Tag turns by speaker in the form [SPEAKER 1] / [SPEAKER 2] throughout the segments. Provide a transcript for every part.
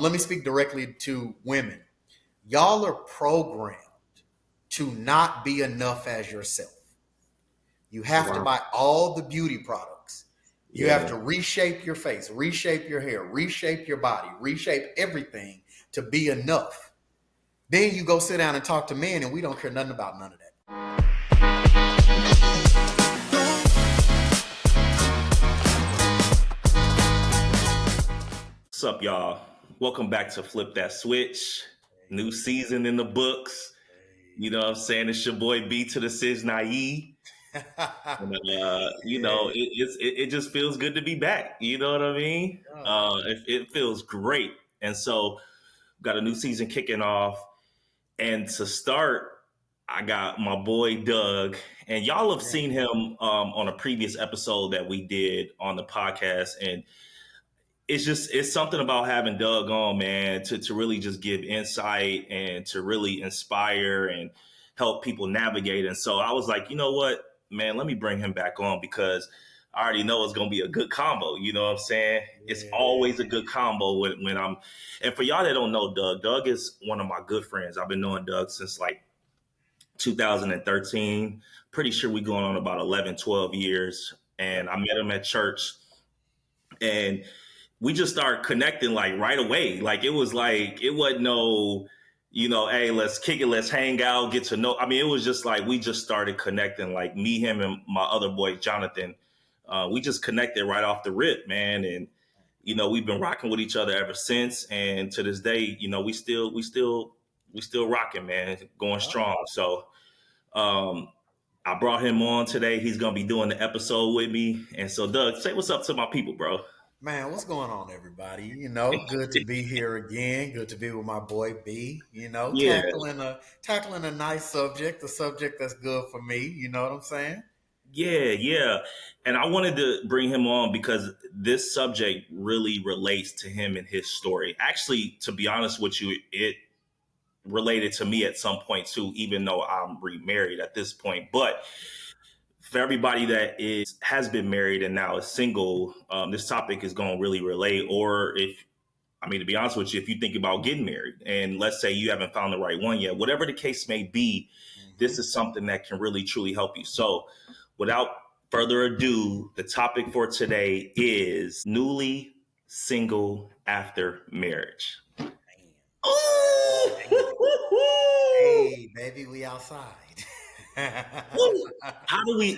[SPEAKER 1] let me speak directly to women. Y'all are programmed to not be enough as yourself. You have to
[SPEAKER 2] Wow.
[SPEAKER 1] buy all the beauty products. You have
[SPEAKER 2] Yeah.
[SPEAKER 1] to reshape your face, reshape your hair, reshape your body, reshape everything to be enough. Then you go sit down and talk to men, and we don't care nothing about none of that.
[SPEAKER 2] What's up, y'all? Welcome back to Flip That Switch. New season in the books. You know what I'm saying? It's your boy B to the Sis Naive. And, it just feels good to be back. You know what I mean? It feels great. And so, got a new season kicking off. And to start, I got my boy Doug. And y'all have seen him on a previous episode that we did on the podcast. And it's something about having Doug on, man, to really just give insight and to really inspire and help people navigate. And so I was like, you know what, man, let me bring him back on because I already know it's going to be a good combo. You know what I'm saying? Yeah. It's always a good combo when I'm, and for y'all that don't know Doug is one of my good friends. I've been knowing Doug since like 2013. Pretty sure we going on about 11, 12 years. And I met him at church and we just started connecting like right away. Like it wasn't no, hey, let's kick it, let's hang out, get to know. I mean, it was just like we just started connecting, like me, him, and my other boy, Jonathan. We just connected right off the rip, man. And, we've been rocking with each other ever since. And to this day, we still rocking, man, going strong. So I brought him on today. He's going to be doing the episode with me. And so, Doug, say what's up to my people, bro.
[SPEAKER 1] Man, what's going on, everybody? Good to be here again. Good to be with my boy B. Tackling a nice subject, a subject that's good for me. You know what I'm saying?
[SPEAKER 2] Yeah. And I wanted to bring him on because this subject really relates to him and his story. Actually, to be honest with you, it related to me at some point too, even though I'm remarried at this point. But for everybody that has been married and now is single, this topic is going to really relate. Or to be honest with you, if you think about getting married and let's say you haven't found the right one yet, whatever the case may be, this is something that can really, truly help you. So without further ado, the topic for today is newly single after marriage.
[SPEAKER 1] Hey, baby, we outside.
[SPEAKER 2] How do you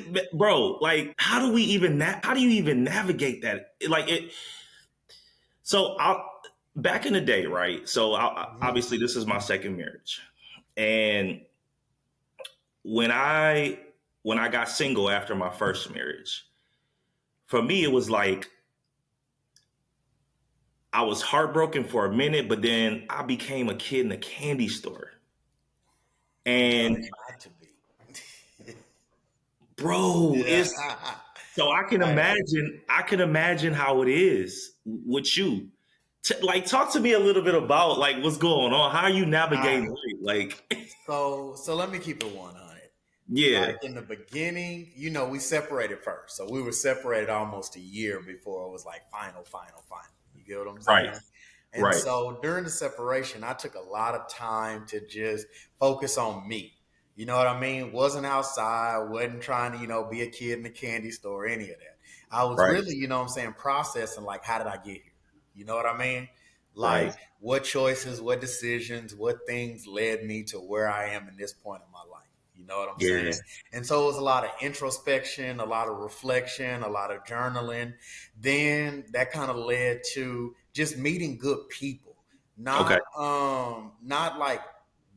[SPEAKER 2] even navigate that? Back in the day, right? So obviously this is my second marriage. And when I got single after my first marriage, for me, it was like, I was heartbroken for a minute, but then I became a kid in a candy store. And bro, so I can imagine how it is with you. Talk to me a little bit about what's going on. How are you navigating it?
[SPEAKER 1] So let me keep it 100.
[SPEAKER 2] Yeah.
[SPEAKER 1] In the beginning, we separated first. So we were separated almost a year before it was like final. You get what I'm saying?
[SPEAKER 2] Right.
[SPEAKER 1] And so during the separation, I took a lot of time to just focus on me. You know what I mean? Wasn't outside, wasn't trying to, be a kid in the candy store, any of that. I was really, processing how did I get here? You know what I mean? What choices, what decisions, what things led me to where I am in this point in my life. You know what I'm saying? And so it was a lot of introspection, a lot of reflection, a lot of journaling. Then that kind of led to just meeting good people. Not like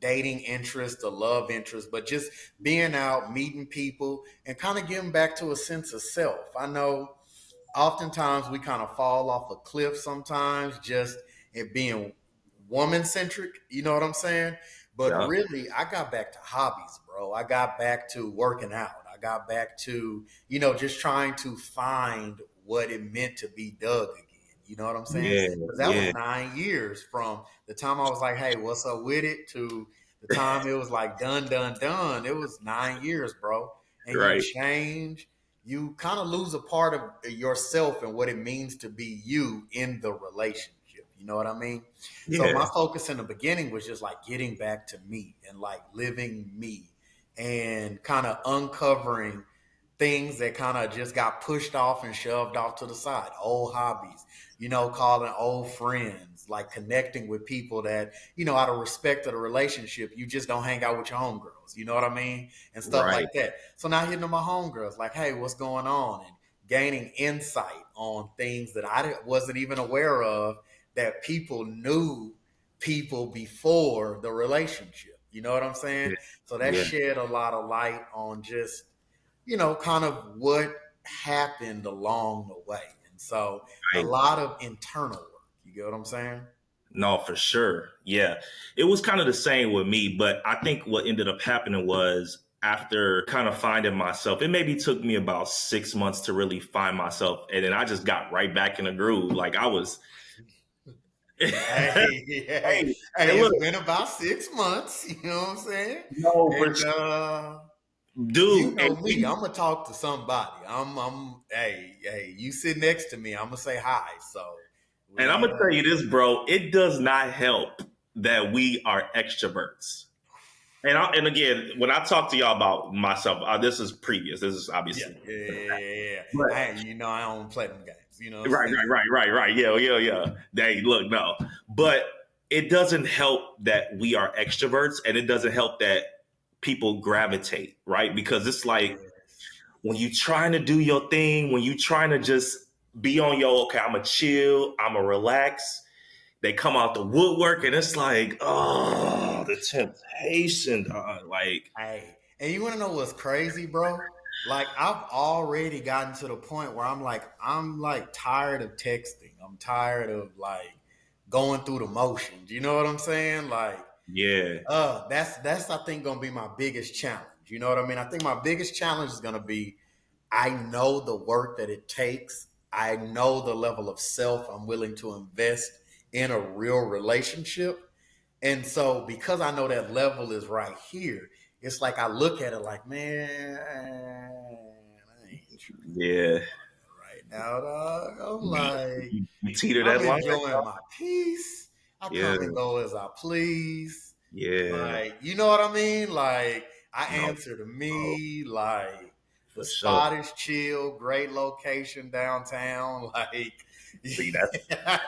[SPEAKER 1] dating interest or love interest, but just being out, meeting people, and kind of getting back to a sense of self. I know oftentimes we kind of fall off a cliff sometimes just it being woman-centric, you know what I'm saying? But really, I got back to hobbies, bro. I got back to working out. I got back to, just trying to find what it meant to be Doug again. You know what I'm saying? Because that was 9 years from the time I was like, hey, what's up with it, to the time it was like done. It was 9 years, bro. And you change. You kind of lose a part of yourself and what it means to be you in the relationship. You know what I mean? So my
[SPEAKER 2] Yeah.
[SPEAKER 1] focus in the beginning was just like getting back to me and like living me and kind of uncovering things that kind of just got pushed off and shoved off to the side. Old hobbies, calling old friends, like connecting with people that, out of respect of the relationship, you just don't hang out with your homegirls. You know what I mean? And stuff
[SPEAKER 2] Right.
[SPEAKER 1] like that. So now hitting up my homegirls, like, hey, what's going on? And gaining insight on things that wasn't even aware of that people knew people before the relationship. You know what I'm saying?
[SPEAKER 2] Yeah.
[SPEAKER 1] So that
[SPEAKER 2] Yeah.
[SPEAKER 1] shed a lot of light on just kind of what happened along the way. And so a
[SPEAKER 2] Right.
[SPEAKER 1] lot of internal work. You get what I'm saying?
[SPEAKER 2] No, for sure. Yeah. It was kind of the same with me, but I think what ended up happening was after kind of finding myself, it maybe took me about 6 months to really find myself. And then I just got right back in the groove. Like I was,
[SPEAKER 1] Hey, hey,
[SPEAKER 2] hey,
[SPEAKER 1] hey,
[SPEAKER 2] and look,
[SPEAKER 1] it's been about 6 months, you know what I'm saying?
[SPEAKER 2] no, for
[SPEAKER 1] And you
[SPEAKER 2] dude,
[SPEAKER 1] know me, I'm gonna talk to somebody. Hey, you sit next to me, I'm gonna say hi. So
[SPEAKER 2] and I'm
[SPEAKER 1] we
[SPEAKER 2] gonna tell you this, bro. It does not help that we are extroverts. And again, when I talk to y'all about myself, this is previous. This is
[SPEAKER 1] yeah,
[SPEAKER 2] obviously,
[SPEAKER 1] yeah, yeah, yeah, yeah.
[SPEAKER 2] but
[SPEAKER 1] I don't play them games, you know what I'm
[SPEAKER 2] right,
[SPEAKER 1] saying?
[SPEAKER 2] right. Yeah, yeah, yeah. Hey, look, no, but it doesn't help that we are extroverts, and it doesn't help that people gravitate, right? Because it's like
[SPEAKER 1] Yes.
[SPEAKER 2] when you trying to do your thing, when you trying to just be on your okay, I'm a chill, I'm a relax. They come out the woodwork, and it's like, oh, the temptation, like,
[SPEAKER 1] Hey, and you want to know what's crazy, bro? Like I've already gotten to the point where I'm like tired of texting. I'm tired of like going through the motions. You know what I'm saying? Like,
[SPEAKER 2] yeah,
[SPEAKER 1] that's I think gonna be my biggest challenge. You know what I mean? I think my biggest challenge is gonna be I know the work that it takes. I know the level of self I'm willing to invest in a real relationship. And so, because I know that level is right here, it's like I look at it like, man, I ain't trying to do
[SPEAKER 2] yeah.
[SPEAKER 1] all that right now, dog. I'm
[SPEAKER 2] You,
[SPEAKER 1] like,
[SPEAKER 2] you teeter that
[SPEAKER 1] I'm
[SPEAKER 2] line.
[SPEAKER 1] enjoying my peace. I
[SPEAKER 2] Yeah,
[SPEAKER 1] come and go as I please.
[SPEAKER 2] yeah.
[SPEAKER 1] Like, you know what I mean? Like, I
[SPEAKER 2] No,
[SPEAKER 1] answer to
[SPEAKER 2] bro,
[SPEAKER 1] me. Like, the
[SPEAKER 2] for sure.
[SPEAKER 1] spot is chill, great location downtown. Like,
[SPEAKER 2] See, that's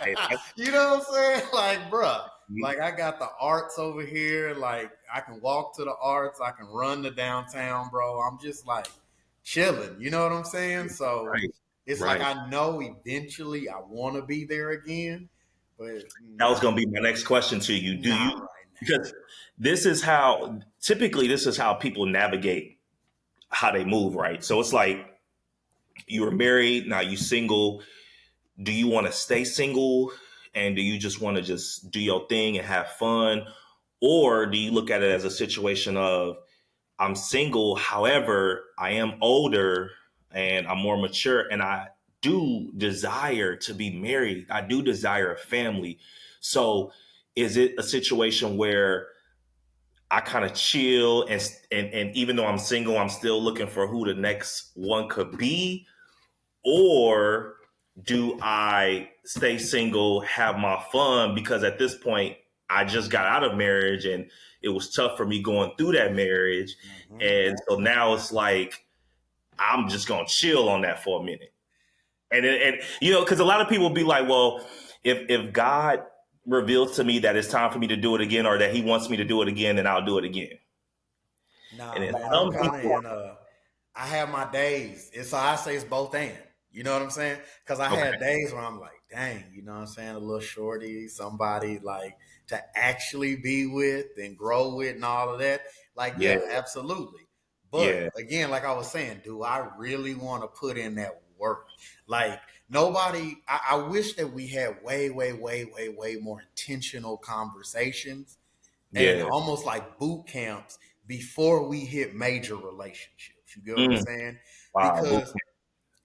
[SPEAKER 2] hey, that's
[SPEAKER 1] you know what I'm saying? Like, bruh, like I got the arts over here. Like, I can walk to the arts. I can run to downtown, bro. I'm just like chilling. You know what I'm saying? So
[SPEAKER 2] right,
[SPEAKER 1] it's like
[SPEAKER 2] right.
[SPEAKER 1] I know eventually I want to be there again, but
[SPEAKER 2] That was
[SPEAKER 1] not
[SPEAKER 2] going to be my next question to you. Do
[SPEAKER 1] not
[SPEAKER 2] you
[SPEAKER 1] right
[SPEAKER 2] because this is how typically this is how people navigate how they move, right? So it's like you were married, now you single. Do you want to stay single and do you just want to just do your thing and have fun? Or do you look at it as a situation of I'm single, however, I am older and I'm more mature and I do desire to be married. I do desire a family. So is it a situation where I kind of chill and even though I'm single, I'm still looking for who the next one could be? Or do I stay single, have my fun? Because at this point, I just got out of marriage and it was tough for me going through that marriage.
[SPEAKER 1] now. Hmm.
[SPEAKER 2] And so now it's like, I'm just going to chill on that for a minute. And you know, because a lot of people be like, well, if God reveals to me that it's time for me to do it again or that he wants me to do it again, then I'll do it again. And
[SPEAKER 1] Nah,
[SPEAKER 2] then
[SPEAKER 1] man, I'm
[SPEAKER 2] some
[SPEAKER 1] kind of
[SPEAKER 2] people,
[SPEAKER 1] in I have my days. So I say it's both and. You know what I'm saying? Because I
[SPEAKER 2] okay,
[SPEAKER 1] had days where I'm like, dang, you know what I'm saying? A little shorty, somebody like to actually be with and grow with and all of that. Like,
[SPEAKER 2] yeah,
[SPEAKER 1] yeah, absolutely. But
[SPEAKER 2] yeah,
[SPEAKER 1] again, like I was saying, do I really want to put in that work? Like, nobody, I wish that we had way, way, way, way, way more intentional conversations and
[SPEAKER 2] yeah.
[SPEAKER 1] almost like boot camps before we hit major relationships. You get what I'm
[SPEAKER 2] Mm,
[SPEAKER 1] saying?
[SPEAKER 2] wow, boot
[SPEAKER 1] Because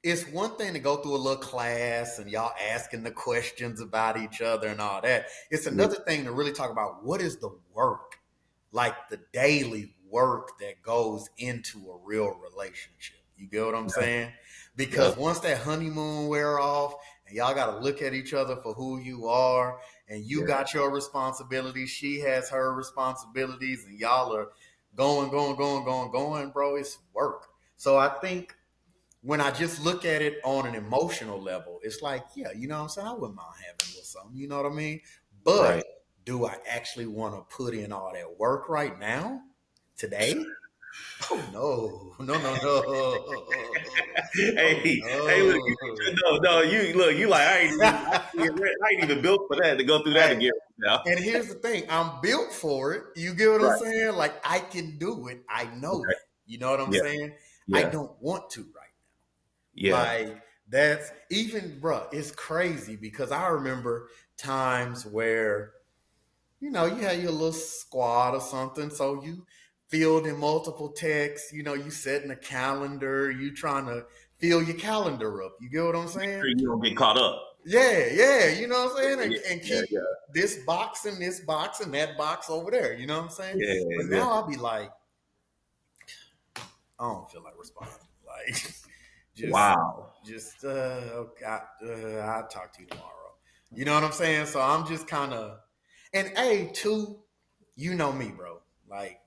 [SPEAKER 1] it's one thing to go through a little class and y'all asking the questions about each other and all that. It's
[SPEAKER 2] camp.
[SPEAKER 1] another thing to really talk about what is the work, like the daily work that goes into a real relationship. You get what I'm saying?
[SPEAKER 2] Yeah,
[SPEAKER 1] Because once that honeymoon wear off and y'all got to look at each other for who you are and you
[SPEAKER 2] Yeah.
[SPEAKER 1] got your responsibilities, she has her responsibilities, and y'all are going, bro. It's work. So I think when I just look at it on an emotional level, it's like, yeah, you know what I'm saying? I wouldn't mind having a little something, you know what I mean? But
[SPEAKER 2] Right.
[SPEAKER 1] do I actually want to put in all that work right now, today? Oh no, no, no, no.
[SPEAKER 2] Hey,
[SPEAKER 1] Oh
[SPEAKER 2] hey, look,
[SPEAKER 1] no.
[SPEAKER 2] no, you look, you like I ain't even built for that to go through that
[SPEAKER 1] Hey,
[SPEAKER 2] again now.
[SPEAKER 1] and here's the thing, I'm built for it. You get what I'm
[SPEAKER 2] Right.
[SPEAKER 1] saying? Like I can do it. I know
[SPEAKER 2] Okay.
[SPEAKER 1] that. You know what I'm
[SPEAKER 2] Yeah.
[SPEAKER 1] saying? I
[SPEAKER 2] Yeah.
[SPEAKER 1] don't want to right now.
[SPEAKER 2] Yeah.
[SPEAKER 1] Like that's even, bruh, it's crazy because I remember times where, you had your little squad or something. So you filled in multiple texts, you setting a calendar, you trying to fill your calendar up. You get what I'm saying?
[SPEAKER 2] Sure you don't get caught up.
[SPEAKER 1] Yeah, yeah, you know what I'm saying?
[SPEAKER 2] Yeah.
[SPEAKER 1] And
[SPEAKER 2] Yeah.
[SPEAKER 1] keep this box and that box over there. You know what I'm saying?
[SPEAKER 2] Yeah.
[SPEAKER 1] But
[SPEAKER 2] Yeah.
[SPEAKER 1] now I'll be like, I don't feel like responding. Like, just,
[SPEAKER 2] Wow.
[SPEAKER 1] okay, I'll talk to you tomorrow. You know what I'm saying? So I'm just kind of, and A, too, you know me, bro. Like,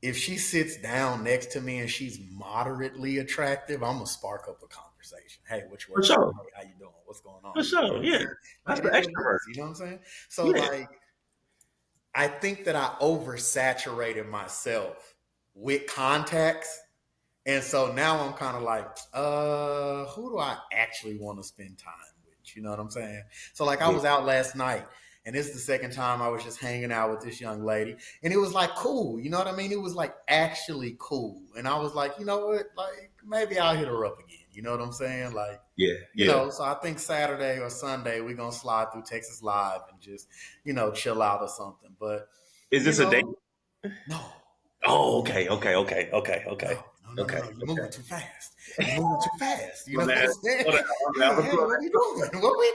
[SPEAKER 1] if she sits down next to me and she's moderately attractive, I'm gonna spark up a conversation. Hey, what you
[SPEAKER 2] For
[SPEAKER 1] working on?
[SPEAKER 2] sure.
[SPEAKER 1] Hey, how you doing? What's going on?
[SPEAKER 2] For
[SPEAKER 1] You know
[SPEAKER 2] sure.
[SPEAKER 1] what I'm
[SPEAKER 2] Yeah.
[SPEAKER 1] saying? Like
[SPEAKER 2] That's
[SPEAKER 1] it
[SPEAKER 2] the
[SPEAKER 1] is what it
[SPEAKER 2] extrovert.
[SPEAKER 1] is. You know what I'm saying? So
[SPEAKER 2] Yeah.
[SPEAKER 1] like, I think that I oversaturated myself with contacts. And so now I'm kind of like, who do I actually want to spend time with? You know what I'm saying? So like I
[SPEAKER 2] Yeah.
[SPEAKER 1] was out last night and this is the second time I was just hanging out with this young lady. And it was like cool. You know what I mean? It was like actually cool. And I was like, you know what? Like maybe I'll hit her up again. You know what I'm saying? Like,
[SPEAKER 2] Yeah. Yeah.
[SPEAKER 1] so I think Saturday or Sunday we're gonna slide through Texas Live and just, chill out or something. But,
[SPEAKER 2] Is
[SPEAKER 1] you
[SPEAKER 2] this a date?
[SPEAKER 1] know, no.
[SPEAKER 2] Oh, okay. Okay. Okay. Okay. Okay.
[SPEAKER 1] No, no, no, no,
[SPEAKER 2] Okay.
[SPEAKER 1] no. You're
[SPEAKER 2] Okay.
[SPEAKER 1] moving too fast. You're moving too fast. You
[SPEAKER 2] My
[SPEAKER 1] know what
[SPEAKER 2] man.
[SPEAKER 1] I'm saying?
[SPEAKER 2] Slow down. My man.
[SPEAKER 1] Hey,
[SPEAKER 2] I'm gonna slow
[SPEAKER 1] hey, what we doing? What we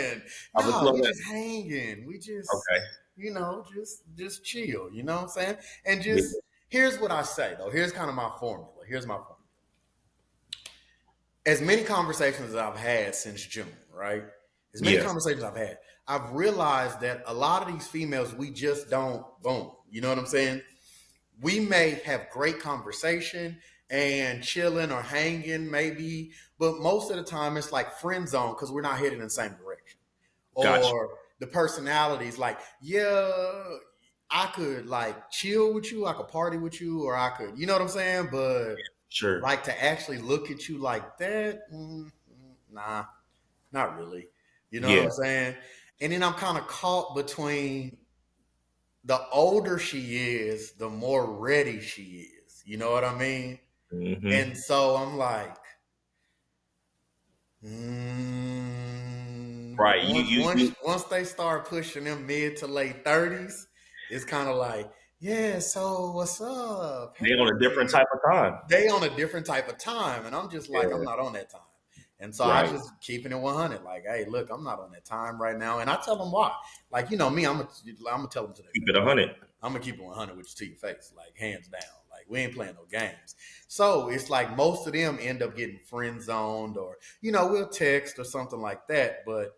[SPEAKER 1] doing?
[SPEAKER 2] I'm gonna
[SPEAKER 1] No,
[SPEAKER 2] slow
[SPEAKER 1] we
[SPEAKER 2] that.
[SPEAKER 1] just hanging. We just,
[SPEAKER 2] Okay.
[SPEAKER 1] just chill. You know what I'm saying? And
[SPEAKER 2] Yeah.
[SPEAKER 1] just here's what I say though. Here's kind of my formula. Here's my formula. As many conversations as I've had since June, right? As many
[SPEAKER 2] Yeah.
[SPEAKER 1] conversations I've had, I've realized that a lot of these females, we just don't boom. You know what I'm saying? We may have great conversation and chilling or hanging maybe, but most of the time it's like friend zone because we're not heading in the same direction.
[SPEAKER 2] Gotcha.
[SPEAKER 1] Or the personalities like, yeah, I could like chill with you, I could party with you, or I could, you know what I'm saying? But
[SPEAKER 2] Sure.
[SPEAKER 1] like to actually look at you like that, nah, not really. You know what
[SPEAKER 2] Yeah.
[SPEAKER 1] I'm saying? And then I'm kind of caught between the older she is, the more ready she is. You know what I mean? And
[SPEAKER 2] Hmm.
[SPEAKER 1] so I'm like,
[SPEAKER 2] Right.
[SPEAKER 1] once
[SPEAKER 2] You
[SPEAKER 1] once they start pushing them mid to late 30s, it's kind of like, yeah. So what's up?
[SPEAKER 2] they on a different
[SPEAKER 1] Hey,
[SPEAKER 2] type of time.
[SPEAKER 1] they on a different type of time, and I'm just like, I'm
[SPEAKER 2] Yeah.
[SPEAKER 1] not on that time. And so I
[SPEAKER 2] Right.
[SPEAKER 1] just keeping it 100. Like, hey, look, I'm not on that time right now, and I tell them why. Like, me, I'm gonna tell them to their
[SPEAKER 2] Keep
[SPEAKER 1] face.
[SPEAKER 2] it 100.
[SPEAKER 1] I'm gonna keep it 100 with you to your face, like hands down. Like we ain't playing no games. So it's like most of them end up getting friend zoned, or we'll text or something like that. But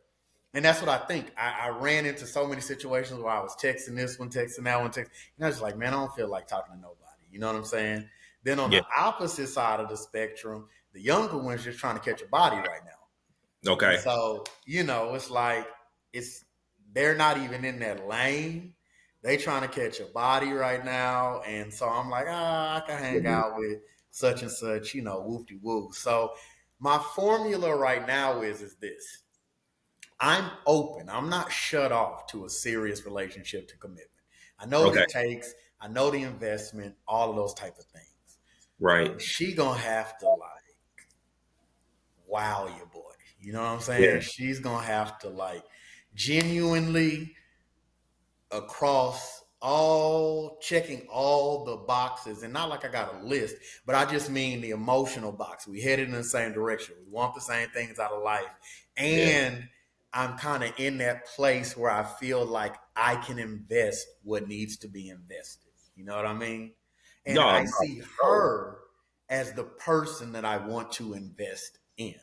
[SPEAKER 1] and that's what I think. I ran into so many situations where I was texting this one, texting that one, and I was like, man, I don't feel like talking to nobody. You know what I'm saying? Then on
[SPEAKER 2] Yeah.
[SPEAKER 1] the opposite side of the spectrum, the younger one's just trying to catch a body right now. And
[SPEAKER 2] Okay.
[SPEAKER 1] so, it's like it's they're not even in that lane. They trying to catch a body right now. And so I'm like, I can hang
[SPEAKER 2] Yeah.
[SPEAKER 1] out with such and such, whoop de woo. So my formula right now is this. I'm open. I'm not shut off to a serious relationship to commitment. I know what
[SPEAKER 2] Okay.
[SPEAKER 1] it takes. I know the investment, all of those type of things.
[SPEAKER 2] Right.
[SPEAKER 1] But she gonna have to like wow your boy. You know what I'm
[SPEAKER 2] Yeah.
[SPEAKER 1] saying? She's gonna have to like genuinely across all checking all the boxes, and not like I got a list, but I just mean the emotional box. We headed in the same direction. We want the same things out of life.
[SPEAKER 2] Yeah.
[SPEAKER 1] And I'm kind of in that place where I feel like I can invest what needs to be invested. You know what I mean? And
[SPEAKER 2] No,
[SPEAKER 1] I
[SPEAKER 2] no.
[SPEAKER 1] see
[SPEAKER 2] No.
[SPEAKER 1] her as the person that I want to invest in.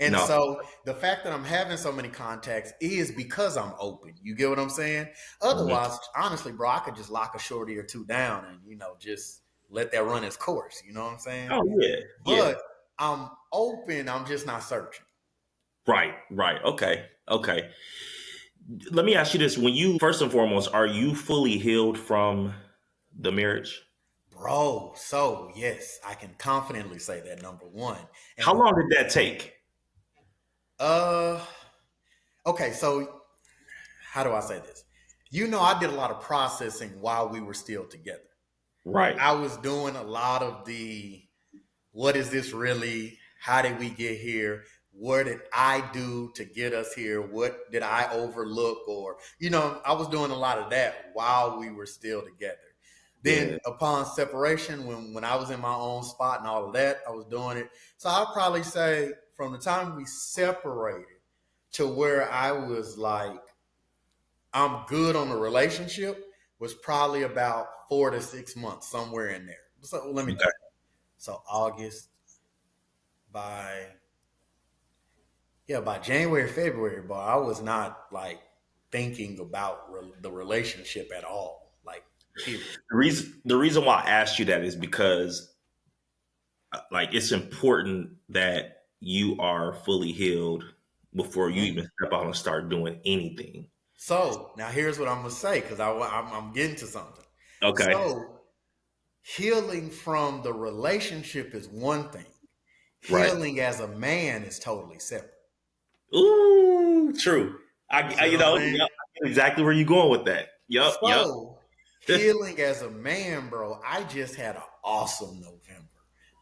[SPEAKER 1] And
[SPEAKER 2] No.
[SPEAKER 1] so the fact that I'm having so many contacts is because I'm open. You get what I'm saying?
[SPEAKER 2] Mhm.
[SPEAKER 1] Otherwise, honestly, bro, I could just lock a shorty or two down and, just let that run its course. You know what I'm saying?
[SPEAKER 2] Oh yeah, yeah.
[SPEAKER 1] But I'm open. I'm just not searching.
[SPEAKER 2] Right, right. Okay, okay. Let me ask you this: when you first and foremost, are you fully healed from the marriage?
[SPEAKER 1] Bro, so yes, I can confidently say that number one. And
[SPEAKER 2] How long did that take?
[SPEAKER 1] uh okay, so how do I say this? I did a lot of processing while we were still together.
[SPEAKER 2] Right.
[SPEAKER 1] I was doing a lot of the what is this really? How did we get here? What did I do to get us here? What did I overlook? Or, I was doing a lot of that while we were still together.
[SPEAKER 2] Yeah.
[SPEAKER 1] Then upon separation, when I was in my own spot and all of that, I was doing it. So I'll probably say from the time we separated to where I was like, I'm good on the relationship was probably about 4 to 6 months, somewhere in there. So let me
[SPEAKER 2] Okay.
[SPEAKER 1] think. So August, by by January, February, but I was not like thinking about the relationship at all, like period.
[SPEAKER 2] The reason why I asked you that is because like it's important that you are fully healed before you
[SPEAKER 1] Mhm.
[SPEAKER 2] even step out and start doing anything.
[SPEAKER 1] So now here's what I'm gonna say because I'm getting to something.
[SPEAKER 2] Okay.
[SPEAKER 1] So healing from the relationship is one thing.
[SPEAKER 2] Right.
[SPEAKER 1] Healing as a man is totally separate.
[SPEAKER 2] Ooh, true.
[SPEAKER 1] You
[SPEAKER 2] I
[SPEAKER 1] see what
[SPEAKER 2] you
[SPEAKER 1] I'm
[SPEAKER 2] know,
[SPEAKER 1] saying?
[SPEAKER 2] yep, I get exactly where you're going with that. Yep, yep.
[SPEAKER 1] So, healing as a man, bro, I just had an awesome November.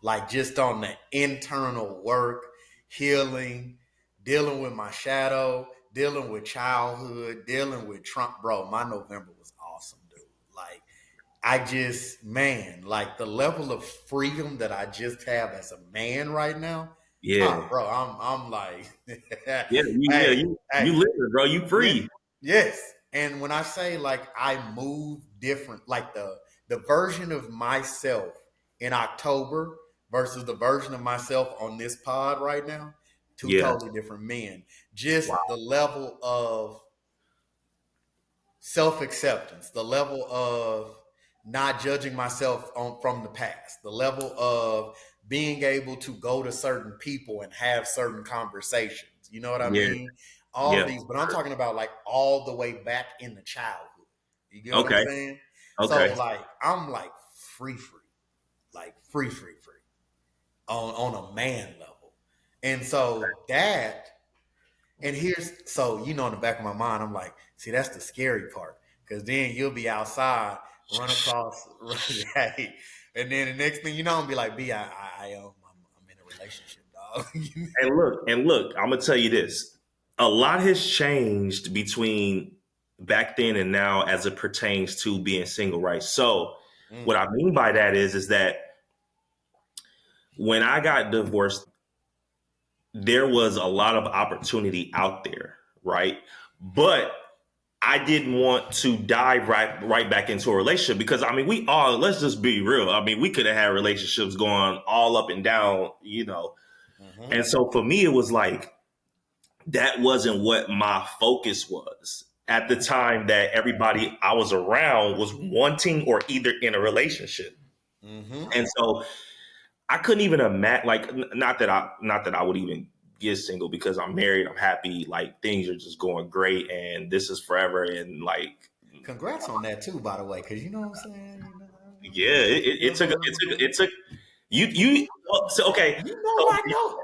[SPEAKER 1] Like, just on the internal work, healing, dealing with my shadow, dealing with childhood, dealing with Trump. Bro, my November was awesome, dude. Like, I just, man, like the level of freedom that I just have as a man right now.
[SPEAKER 2] Yeah.
[SPEAKER 1] Bro, I'm like,
[SPEAKER 2] Yeah,
[SPEAKER 1] hey,
[SPEAKER 2] you
[SPEAKER 1] hey,
[SPEAKER 2] live it, bro. You
[SPEAKER 1] yeah,
[SPEAKER 2] free.
[SPEAKER 1] yes. And when I say like I move different, like the version of myself in October versus the version of myself on this pod right now, two
[SPEAKER 2] Yeah.
[SPEAKER 1] totally different men. Just
[SPEAKER 2] Wow.
[SPEAKER 1] the level of self acceptance, the level of not judging myself from the past, the level of being able to go to certain people and have certain conversations. You know what I
[SPEAKER 2] Yeah.
[SPEAKER 1] mean? All
[SPEAKER 2] Yeah.
[SPEAKER 1] these, but I'm talking about like all the way back in the childhood. You get what I'm
[SPEAKER 2] Okay.
[SPEAKER 1] saying? So
[SPEAKER 2] Okay.
[SPEAKER 1] like I'm like free, like free on a man level, and so that and here's so in the back of my mind, I'm like, see, that's the scary part. Cause then you'll be outside, run across, right? And then the next thing you know, I'm be like, I'm in a relationship, dog.
[SPEAKER 2] And look, I'm gonna tell you this. A lot has changed between back then and now as it pertains to being single, right? So what
[SPEAKER 1] Mm,
[SPEAKER 2] I mean by that is that when I got divorced, there was a lot of opportunity out there, right? But I didn't want to dive right back into a relationship because I mean we all let's just be real. I mean we could have had relationships going all up and down.
[SPEAKER 1] mm-hmm,
[SPEAKER 2] And so for me it was like that wasn't what my focus was at the time that everybody I was around was wanting or either in a relationship.
[SPEAKER 1] mm-hmm.
[SPEAKER 2] And so I couldn't even imagine like not that I would even get single because I'm married, I'm happy, like things are just going great and this is forever and like
[SPEAKER 1] Congrats on that too, by the way, because you know what I'm saying.
[SPEAKER 2] yeah, it
[SPEAKER 1] Good
[SPEAKER 2] took
[SPEAKER 1] for
[SPEAKER 2] it
[SPEAKER 1] you,
[SPEAKER 2] took
[SPEAKER 1] man.
[SPEAKER 2] it took you so okay.
[SPEAKER 1] You know,
[SPEAKER 2] So
[SPEAKER 1] I know.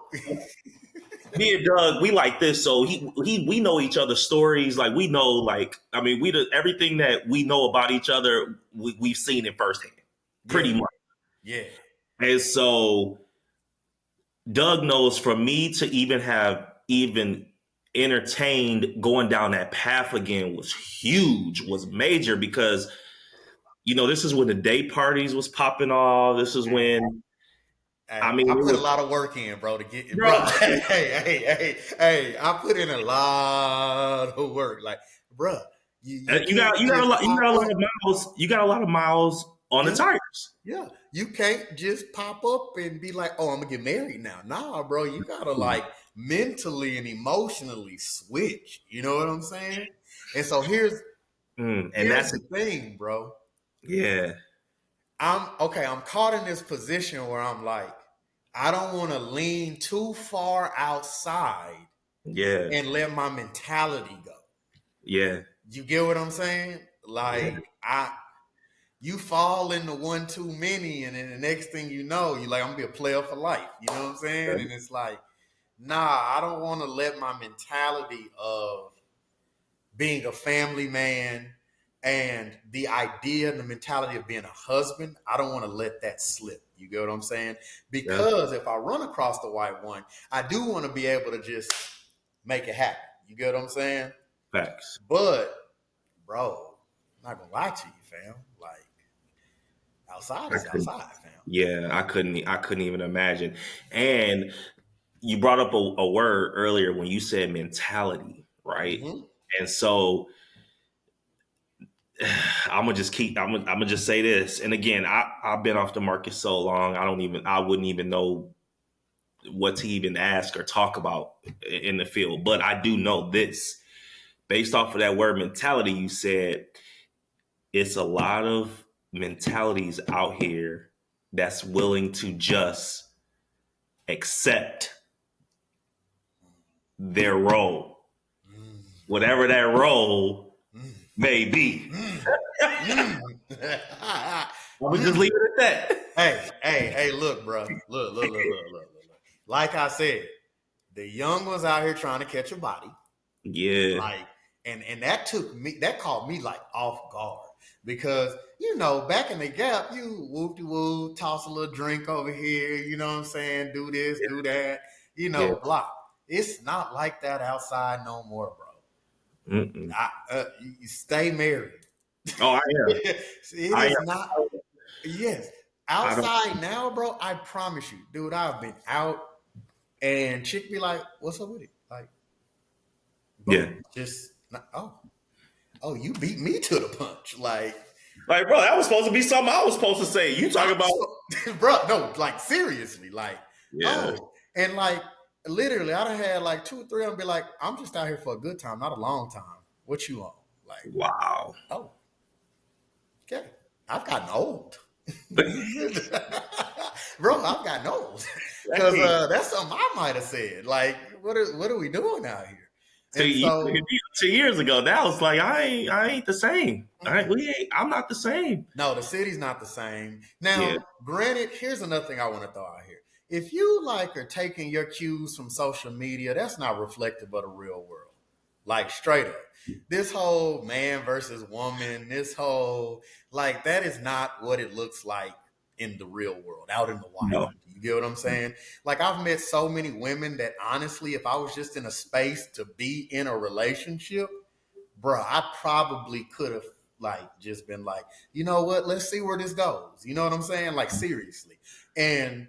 [SPEAKER 2] me and Doug, we like this. So he we know each other's stories. Like we know, like I mean, everything that we know about each other, we've seen it firsthand, pretty
[SPEAKER 1] Yeah,
[SPEAKER 2] much.
[SPEAKER 1] yeah,
[SPEAKER 2] And so Doug knows for me to even have even entertained going down that path again was huge, was major because this is when the day parties was popping off. This is
[SPEAKER 1] hey,
[SPEAKER 2] when I
[SPEAKER 1] hey,
[SPEAKER 2] mean
[SPEAKER 1] I
[SPEAKER 2] it
[SPEAKER 1] put a
[SPEAKER 2] was
[SPEAKER 1] lot of work in, bro, to get it,
[SPEAKER 2] bro.
[SPEAKER 1] bro. Hey, I put in a lot of work. Like, bro, you
[SPEAKER 2] You got
[SPEAKER 1] can't
[SPEAKER 2] you got a
[SPEAKER 1] just
[SPEAKER 2] lot you
[SPEAKER 1] pop
[SPEAKER 2] got a lot
[SPEAKER 1] up.
[SPEAKER 2] of miles. You got a lot of miles on the
[SPEAKER 1] Yeah.
[SPEAKER 2] tires.
[SPEAKER 1] Yeah, you can't just pop up and be like, "Oh, I'm gonna get married now." Nah, bro, you gotta like mentally and emotionally switch. You know what I'm saying? And so
[SPEAKER 2] And
[SPEAKER 1] here's
[SPEAKER 2] that's
[SPEAKER 1] the thing, bro.
[SPEAKER 2] yeah,
[SPEAKER 1] I'm okay. I'm caught in this position where I'm like, I don't want to lean too far outside
[SPEAKER 2] yeah,
[SPEAKER 1] and let my mentality go.
[SPEAKER 2] yeah,
[SPEAKER 1] You get what I'm saying?
[SPEAKER 2] yeah,
[SPEAKER 1] Like you fall into one too many, and then the next thing you know, you're like, I'm gonna be a player for life. You know what I'm saying? And it's like, nah, I don't want to let my mentality of being a family man and the idea and the mentality of being a husband, I don't want to let that slip. You get what I'm saying?
[SPEAKER 2] yeah.
[SPEAKER 1] Because if I run across the white one, I do want to be able to just make it happen. You get what I'm saying?
[SPEAKER 2] Facts.
[SPEAKER 1] But, bro, I'm not gonna lie to you, fam. Like, outside
[SPEAKER 2] I
[SPEAKER 1] is
[SPEAKER 2] couldn't.
[SPEAKER 1] outside, fam.
[SPEAKER 2] Yeah, I couldn't. I couldn't even imagine. And you brought up a word earlier when you said mentality, right?
[SPEAKER 1] Mm-hmm.
[SPEAKER 2] And so I'm gonna just keep. I'm gonna just say this. And again, I've been off the market so long. I wouldn't even know what to even ask or talk about in the field. But I do know this based off of that word mentality. You said it's a lot of mentalities out here that's willing to just accept their role,
[SPEAKER 1] Mm,
[SPEAKER 2] whatever that role
[SPEAKER 1] mm,
[SPEAKER 2] may be.
[SPEAKER 1] mm, mm.
[SPEAKER 2] I'm gonna just
[SPEAKER 1] Mm.
[SPEAKER 2] leave it at that.
[SPEAKER 1] Hey, look, bro. Look. Like I said, the young ones out here trying to catch a body.
[SPEAKER 2] Yeah,
[SPEAKER 1] Like, and that caught me like off guard. Because, back in the gap, you whoop de whoop, toss a little drink over here, you know what I'm saying? Do this, do that,
[SPEAKER 2] yeah.
[SPEAKER 1] blah. It's not like that outside no more, bro.
[SPEAKER 2] Mm-mm.
[SPEAKER 1] You stay married.
[SPEAKER 2] Oh, I am.
[SPEAKER 1] It
[SPEAKER 2] I
[SPEAKER 1] is not.
[SPEAKER 2] am.
[SPEAKER 1] Yes.
[SPEAKER 2] I don't.
[SPEAKER 1] Outside now, bro, I promise you, dude, I've been out and chick be like, what's up with it? Like,
[SPEAKER 2] Yeah.
[SPEAKER 1] bro, just, oh, you beat me to the punch. Like,
[SPEAKER 2] Like, bro, that was supposed to be something I was supposed to say. You talk about.
[SPEAKER 1] bro, no, like, seriously. Like,
[SPEAKER 2] Yeah.
[SPEAKER 1] oh, and like, literally, I done had like two or three of them be like, I'm just out here for a good time, not a long time. What you on? Like,
[SPEAKER 2] Wow.
[SPEAKER 1] oh, okay. I've gotten old. Bro, I've gotten old. Because
[SPEAKER 2] Hey,
[SPEAKER 1] that's something I might have said. Like, what are we doing out here?
[SPEAKER 2] so
[SPEAKER 1] And
[SPEAKER 2] you took
[SPEAKER 1] so,
[SPEAKER 2] it 2 years ago. Now it's like I ain't the same.
[SPEAKER 1] mm-mm.
[SPEAKER 2] I'm not the same.
[SPEAKER 1] No, the city's not the same.
[SPEAKER 2] Yeah.
[SPEAKER 1] Now, granted, here's another thing I want to throw out here. If you like are taking your cues from social media, that's not reflective of the real world. Like straight up. This whole man versus woman, this whole like that is not what it looks like in the real world, out in the wild.
[SPEAKER 2] No.
[SPEAKER 1] You get what I'm saying? Like I've met so many women that honestly, if I was just in a space to be in a relationship, bro, I probably could have like just been like, you know what, let's see where this goes. You know what I'm saying? Like seriously. And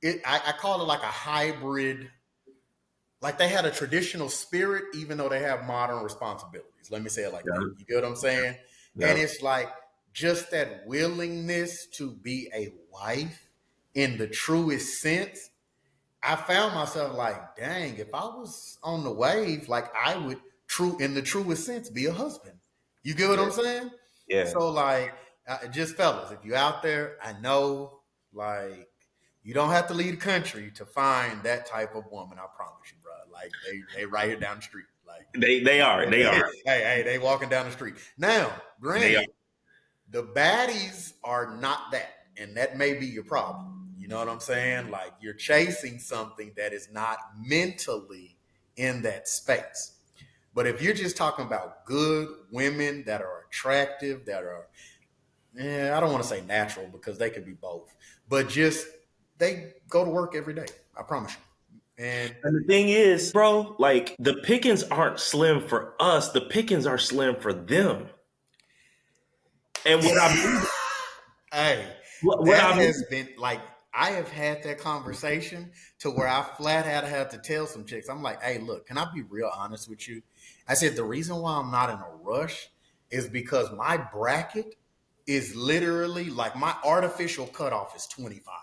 [SPEAKER 1] I call it like a hybrid, like they had a traditional spirit, even though they have modern responsibilities. Let me say it like that.
[SPEAKER 2] Yeah.
[SPEAKER 1] You get what I'm saying? And
[SPEAKER 2] Yeah.
[SPEAKER 1] it's like just that willingness to be a wife in the truest sense. I found myself like, dang, if I was on the wave, like I would true in the truest sense be a husband. You get what
[SPEAKER 2] Yeah.
[SPEAKER 1] I'm saying?
[SPEAKER 2] Yeah.
[SPEAKER 1] So like, just fellas, if you're out there, I know like you don't have to leave the country to find that type of woman. I promise you, bro. Like they right here down the street. Like
[SPEAKER 2] They are. They are.
[SPEAKER 1] hey, they walking down the street. Now,
[SPEAKER 2] They are.
[SPEAKER 1] granted, the baddies are not that, and that may be your problem. You know what I'm saying? Like you're chasing something that is not mentally in that space. But if you're just talking about good women that are attractive, that are, I don't want to say natural because they could be both, but just they go to work every day. I promise you. And
[SPEAKER 2] And the thing is, bro, like the pickings aren't slim for us. The pickings are slim for them. And
[SPEAKER 1] hey,
[SPEAKER 2] what
[SPEAKER 1] that
[SPEAKER 2] I
[SPEAKER 1] has
[SPEAKER 2] mean,
[SPEAKER 1] been like I have had that conversation to where I flat out had to tell some chicks. I'm like, hey, look, can I be real honest with you? I said the reason why I'm not in a rush is because my bracket. is literally like my artificial cutoff is 25.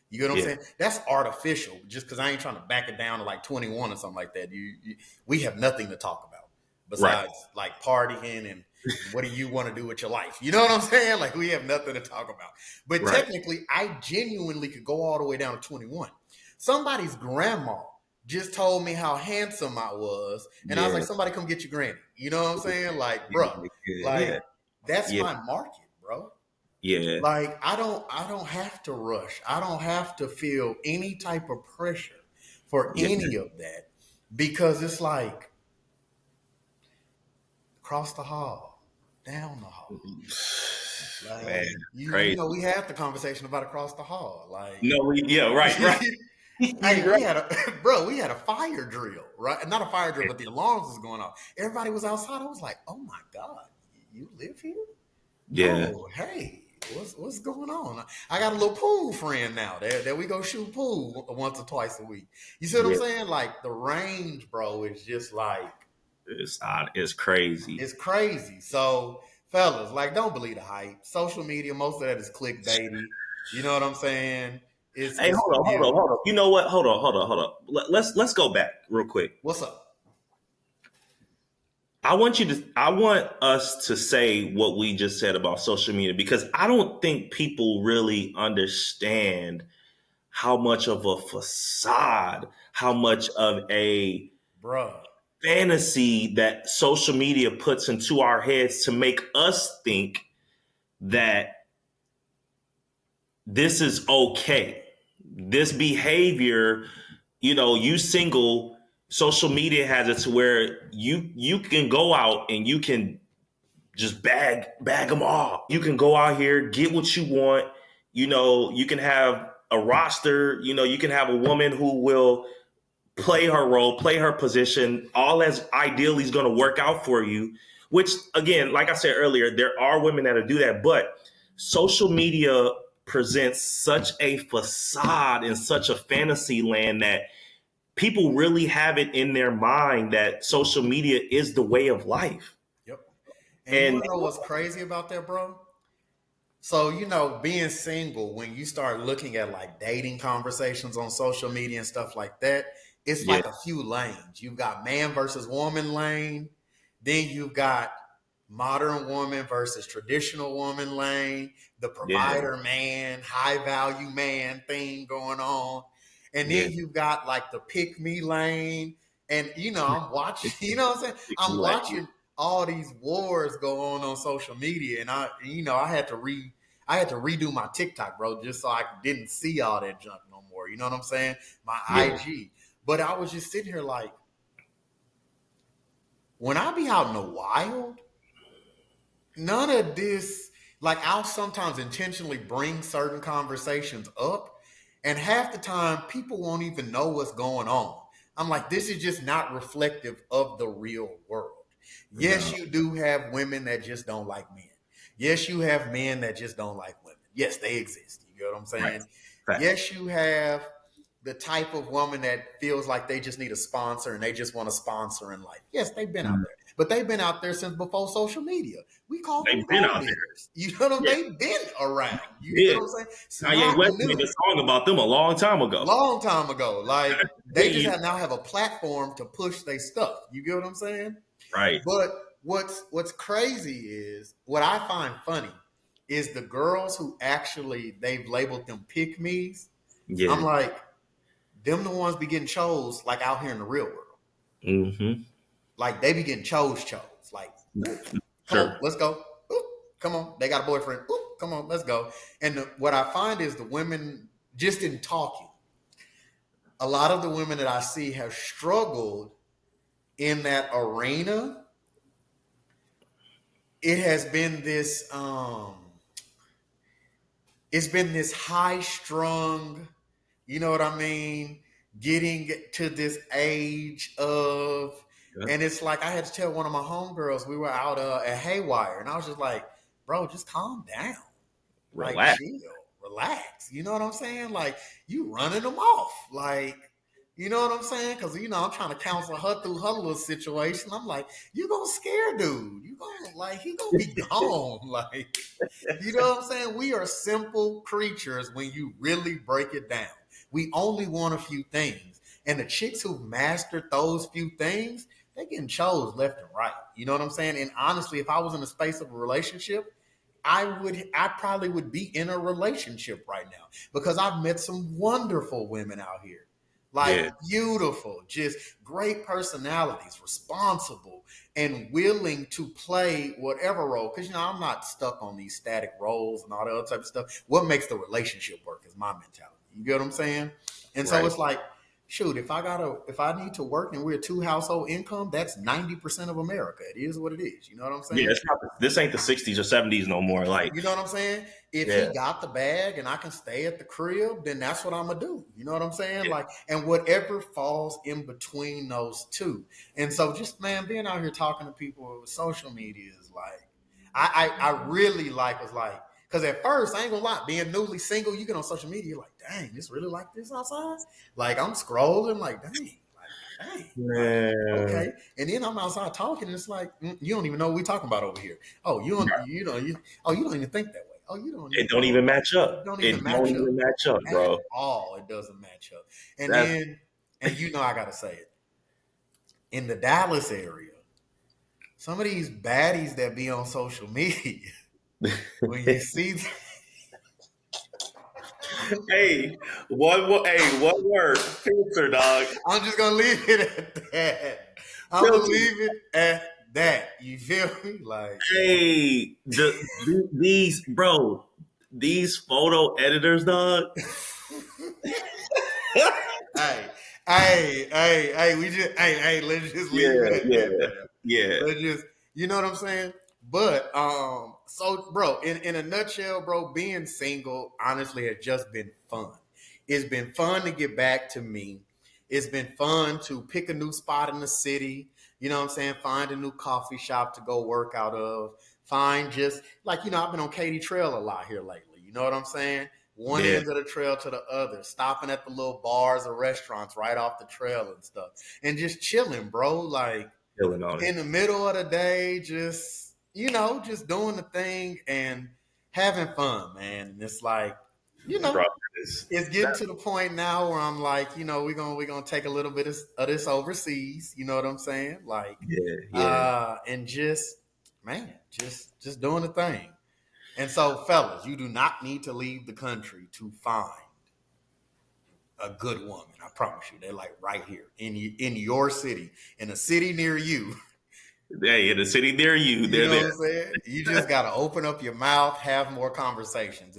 [SPEAKER 1] You get what I'm
[SPEAKER 2] Yeah.
[SPEAKER 1] saying? That's artificial, just because I ain't trying to back it down to like 21 or something like that. We have nothing to talk about
[SPEAKER 2] Right.
[SPEAKER 1] besides like partying and what do you want to do with your life? You know what I'm saying? Like we have nothing to talk about. But
[SPEAKER 2] Right.
[SPEAKER 1] technically, I genuinely could go all the way down to 21. Somebody's grandma just told me how handsome I was, and I was
[SPEAKER 2] Yeah.
[SPEAKER 1] like, somebody come get your granny. You know what I'm saying? Like, bruh,
[SPEAKER 2] Yeah. Yeah.
[SPEAKER 1] like that's
[SPEAKER 2] Yeah.
[SPEAKER 1] my market, bro.
[SPEAKER 2] Yeah.
[SPEAKER 1] Like I don't have to rush. I don't have to feel any type of pressure for
[SPEAKER 2] Yeah.
[SPEAKER 1] any of that because it's like across the hall, down the hall.
[SPEAKER 2] Man,
[SPEAKER 1] Like you
[SPEAKER 2] crazy.
[SPEAKER 1] know, we had the conversation about across the hall. Like
[SPEAKER 2] No, yeah, right, right.
[SPEAKER 1] hey,
[SPEAKER 2] You're right.
[SPEAKER 1] we had a fire drill, right? Not a fire drill, but the alarms was going off. Everybody was outside. I was like, oh my God, you live here?
[SPEAKER 2] Yeah.
[SPEAKER 1] Oh, hey, what's going on? I got a little pool friend now that we go shoot pool once or twice a week. You see what I'm
[SPEAKER 2] Yeah.
[SPEAKER 1] saying? Like the range, bro, is just like
[SPEAKER 2] It's odd. It's crazy.
[SPEAKER 1] it's crazy. So, fellas, like don't believe the hype. Social media, most of that is clickbaity. You know what I'm saying?
[SPEAKER 2] Hey,
[SPEAKER 1] It's for views.
[SPEAKER 2] hold on. You know what? Hold on. Let's go back real quick.
[SPEAKER 1] What's up?
[SPEAKER 2] I want us to say what we just said about social media because I don't think people really understand how much of a facade, how much of a
[SPEAKER 1] Bruh.
[SPEAKER 2] fantasy that social media puts into our heads to make us think that this is okay. This behavior, you single, social media has it to where you can go out and you can just bag them all. You can go out here, get what you want. You can have a roster. You can have a woman who will play her role, play her position, all as ideally is going to work out for you. Which, again, like I said earlier, there are women that'll do that, but social media presents such a facade and such a fantasy land that people really have it in their mind that social media is the way of life.
[SPEAKER 1] Yep. And you
[SPEAKER 2] And
[SPEAKER 1] want to know what's crazy about that, bro? So, being single, when you start looking at like dating conversations on social media and stuff like that, it's
[SPEAKER 2] yeah,
[SPEAKER 1] like a few lanes. You've got man versus woman lane, then you've got modern woman versus traditional woman lane, the
[SPEAKER 2] yeah,
[SPEAKER 1] provider man, high value man thing going on. And
[SPEAKER 2] yeah.
[SPEAKER 1] then you've got like the pick me lane. And I'm watching, you know what I'm saying? I'm
[SPEAKER 2] Like,
[SPEAKER 1] watching all these wars go on social media, and I had to redo my TikTok, bro, just so I didn't see all that junk no more. You know what I'm saying? My
[SPEAKER 2] yeah,
[SPEAKER 1] IG. But I was just sitting here like, when I be out in the wild, none of this, like, I'll sometimes intentionally bring certain conversations up, and half the time people won't even know what's going on. I'm like, this is just not reflective of the real world. Yes,
[SPEAKER 2] no,
[SPEAKER 1] you do have women that just don't like men. Yes, you have men that just don't like women. Yes, they exist. You get what I'm
[SPEAKER 2] right,
[SPEAKER 1] saying?
[SPEAKER 2] facts.
[SPEAKER 1] Yes, you have the type of woman that feels like they just need a sponsor and they just want a sponsor in life. Yes, they've been out
[SPEAKER 2] Mhm.
[SPEAKER 1] there, but they've been out there since before social media. We call them
[SPEAKER 2] They've been
[SPEAKER 1] gold
[SPEAKER 2] out there.
[SPEAKER 1] diggers. You know what I'm
[SPEAKER 2] Yeah,
[SPEAKER 1] They've been around. You get
[SPEAKER 2] yeah.
[SPEAKER 1] what I'm saying? It's
[SPEAKER 2] Kanye
[SPEAKER 1] not
[SPEAKER 2] West made a
[SPEAKER 1] new.
[SPEAKER 2] song about them a long time ago.
[SPEAKER 1] Long time ago. Like they just
[SPEAKER 2] You-
[SPEAKER 1] now have a platform to push their stuff. You get what I'm saying?
[SPEAKER 2] right.
[SPEAKER 1] But what's crazy is what I find funny is the girls who actually they've labeled them pick me's. I'm
[SPEAKER 2] Yeah.
[SPEAKER 1] like, them the ones be getting chose like out here in the real world.
[SPEAKER 2] Mm-hmm.
[SPEAKER 1] Like they be getting chose. Like, ooh, come on,
[SPEAKER 2] Sure.
[SPEAKER 1] let's go. Ooh, come on, they got a boyfriend. Ooh, come on, let's go. And what I find is the women just in talking, a lot of the women that I see have struggled in that arena. It has been this it's been this high strung, you know what I mean, getting to this age of,
[SPEAKER 2] Yeah.
[SPEAKER 1] and it's like I had to tell one of my homegirls, we were out at Haywire, and I was just like, bro, just calm down, like
[SPEAKER 2] Relax.
[SPEAKER 1] chill, relax. You know what I'm saying? Like you running them off, like You know what I'm saying? Because I'm trying to counsel her through her little situation. I'm like, you gonna scare dude. You gonna like he gonna be gone. Like, you know what I'm saying? We are simple creatures when you really break it down. We only want a few things. And the chicks who've mastered those few things, they getting chose left and right. You know what I'm saying? And honestly, if I was in the space of a relationship, I probably would be in a relationship right now because I've met some wonderful women out here. Like
[SPEAKER 2] Yeah,
[SPEAKER 1] beautiful, just great personalities, responsible, and willing to play whatever role. Because I'm not stuck on these static roles and all that other type of stuff. What makes the relationship work is my mentality. You get what I'm saying? And so
[SPEAKER 2] right.
[SPEAKER 1] it's like, shoot, if I need to work and we're two household income, that's 90% of America. It is what it is. You know what I'm
[SPEAKER 2] Yeah,
[SPEAKER 1] saying?
[SPEAKER 2] this ain't the '60s or '70s no more. Like,
[SPEAKER 1] You know what I'm saying? If
[SPEAKER 2] yeah,
[SPEAKER 1] he got the bag and I can stay at the crib, then that's what I'm gonna do. You know what I'm saying?
[SPEAKER 2] yeah,
[SPEAKER 1] Like, and whatever falls in between those two. And so, just man, being out here talking to people with social media is like, I really like was like, because at first I ain't gonna lie, being newly single, you get on social media, you're like, dang, it's really like this outside. Like I'm scrolling, like, dang, like
[SPEAKER 2] man.
[SPEAKER 1] okay. And then I'm outside talking, and it's like you don't even know what we talking about over here. Oh, you don't even think that way. Oh, you don't
[SPEAKER 2] It
[SPEAKER 1] even.
[SPEAKER 2] don't
[SPEAKER 1] Oh,
[SPEAKER 2] even match
[SPEAKER 1] it
[SPEAKER 2] up.
[SPEAKER 1] don't
[SPEAKER 2] It
[SPEAKER 1] even
[SPEAKER 2] don't
[SPEAKER 1] match up
[SPEAKER 2] even match up,
[SPEAKER 1] at
[SPEAKER 2] bro.
[SPEAKER 1] all. It doesn't match up. And
[SPEAKER 2] That's
[SPEAKER 1] then, and I gotta say it in the Dallas area. Some of these baddies that be on social media, when you see,
[SPEAKER 2] one word, filter, dog.
[SPEAKER 1] I'm just gonna leave it at that. I'm gonna
[SPEAKER 2] Filter.
[SPEAKER 1] leave it at that. You feel me? Like,
[SPEAKER 2] Hey, these bro, these photo editors, dog.
[SPEAKER 1] hey, we just, let's just leave it
[SPEAKER 2] Yeah,
[SPEAKER 1] at that,
[SPEAKER 2] yeah,
[SPEAKER 1] man.
[SPEAKER 2] yeah,
[SPEAKER 1] Let's just, you know what I'm saying? But, so, bro, in a nutshell, bro, being single honestly has just been fun. It's been fun to get back to me. It's been fun to pick a new spot in the city. You know what I'm saying? Find a new coffee shop to go work out of. Find just like, I've been on Katy Trail a lot here lately. You know what I'm saying? One
[SPEAKER 2] yeah.
[SPEAKER 1] end of the trail to the other, stopping at the little bars or restaurants right off the trail and stuff, and just chilling, bro. Like
[SPEAKER 2] Feeling on it,
[SPEAKER 1] in the middle of the day, just just doing the thing and having fun, man. And it's like, you
[SPEAKER 2] bro.
[SPEAKER 1] know,
[SPEAKER 2] It's,
[SPEAKER 1] it's getting to the point now where I'm like, we're gonna take a little bit of this overseas. You know what I'm saying? Like,
[SPEAKER 2] yeah, yeah.
[SPEAKER 1] and just man, just doing the thing. And so, fellas, you do not need to leave the country to find a good woman. I promise you, they're like right here in your city, in a city near you.
[SPEAKER 2] Hey, in the city near you,
[SPEAKER 1] You
[SPEAKER 2] they're
[SPEAKER 1] know
[SPEAKER 2] there.
[SPEAKER 1] what I'm saying? You just got to open up your mouth, have more conversations.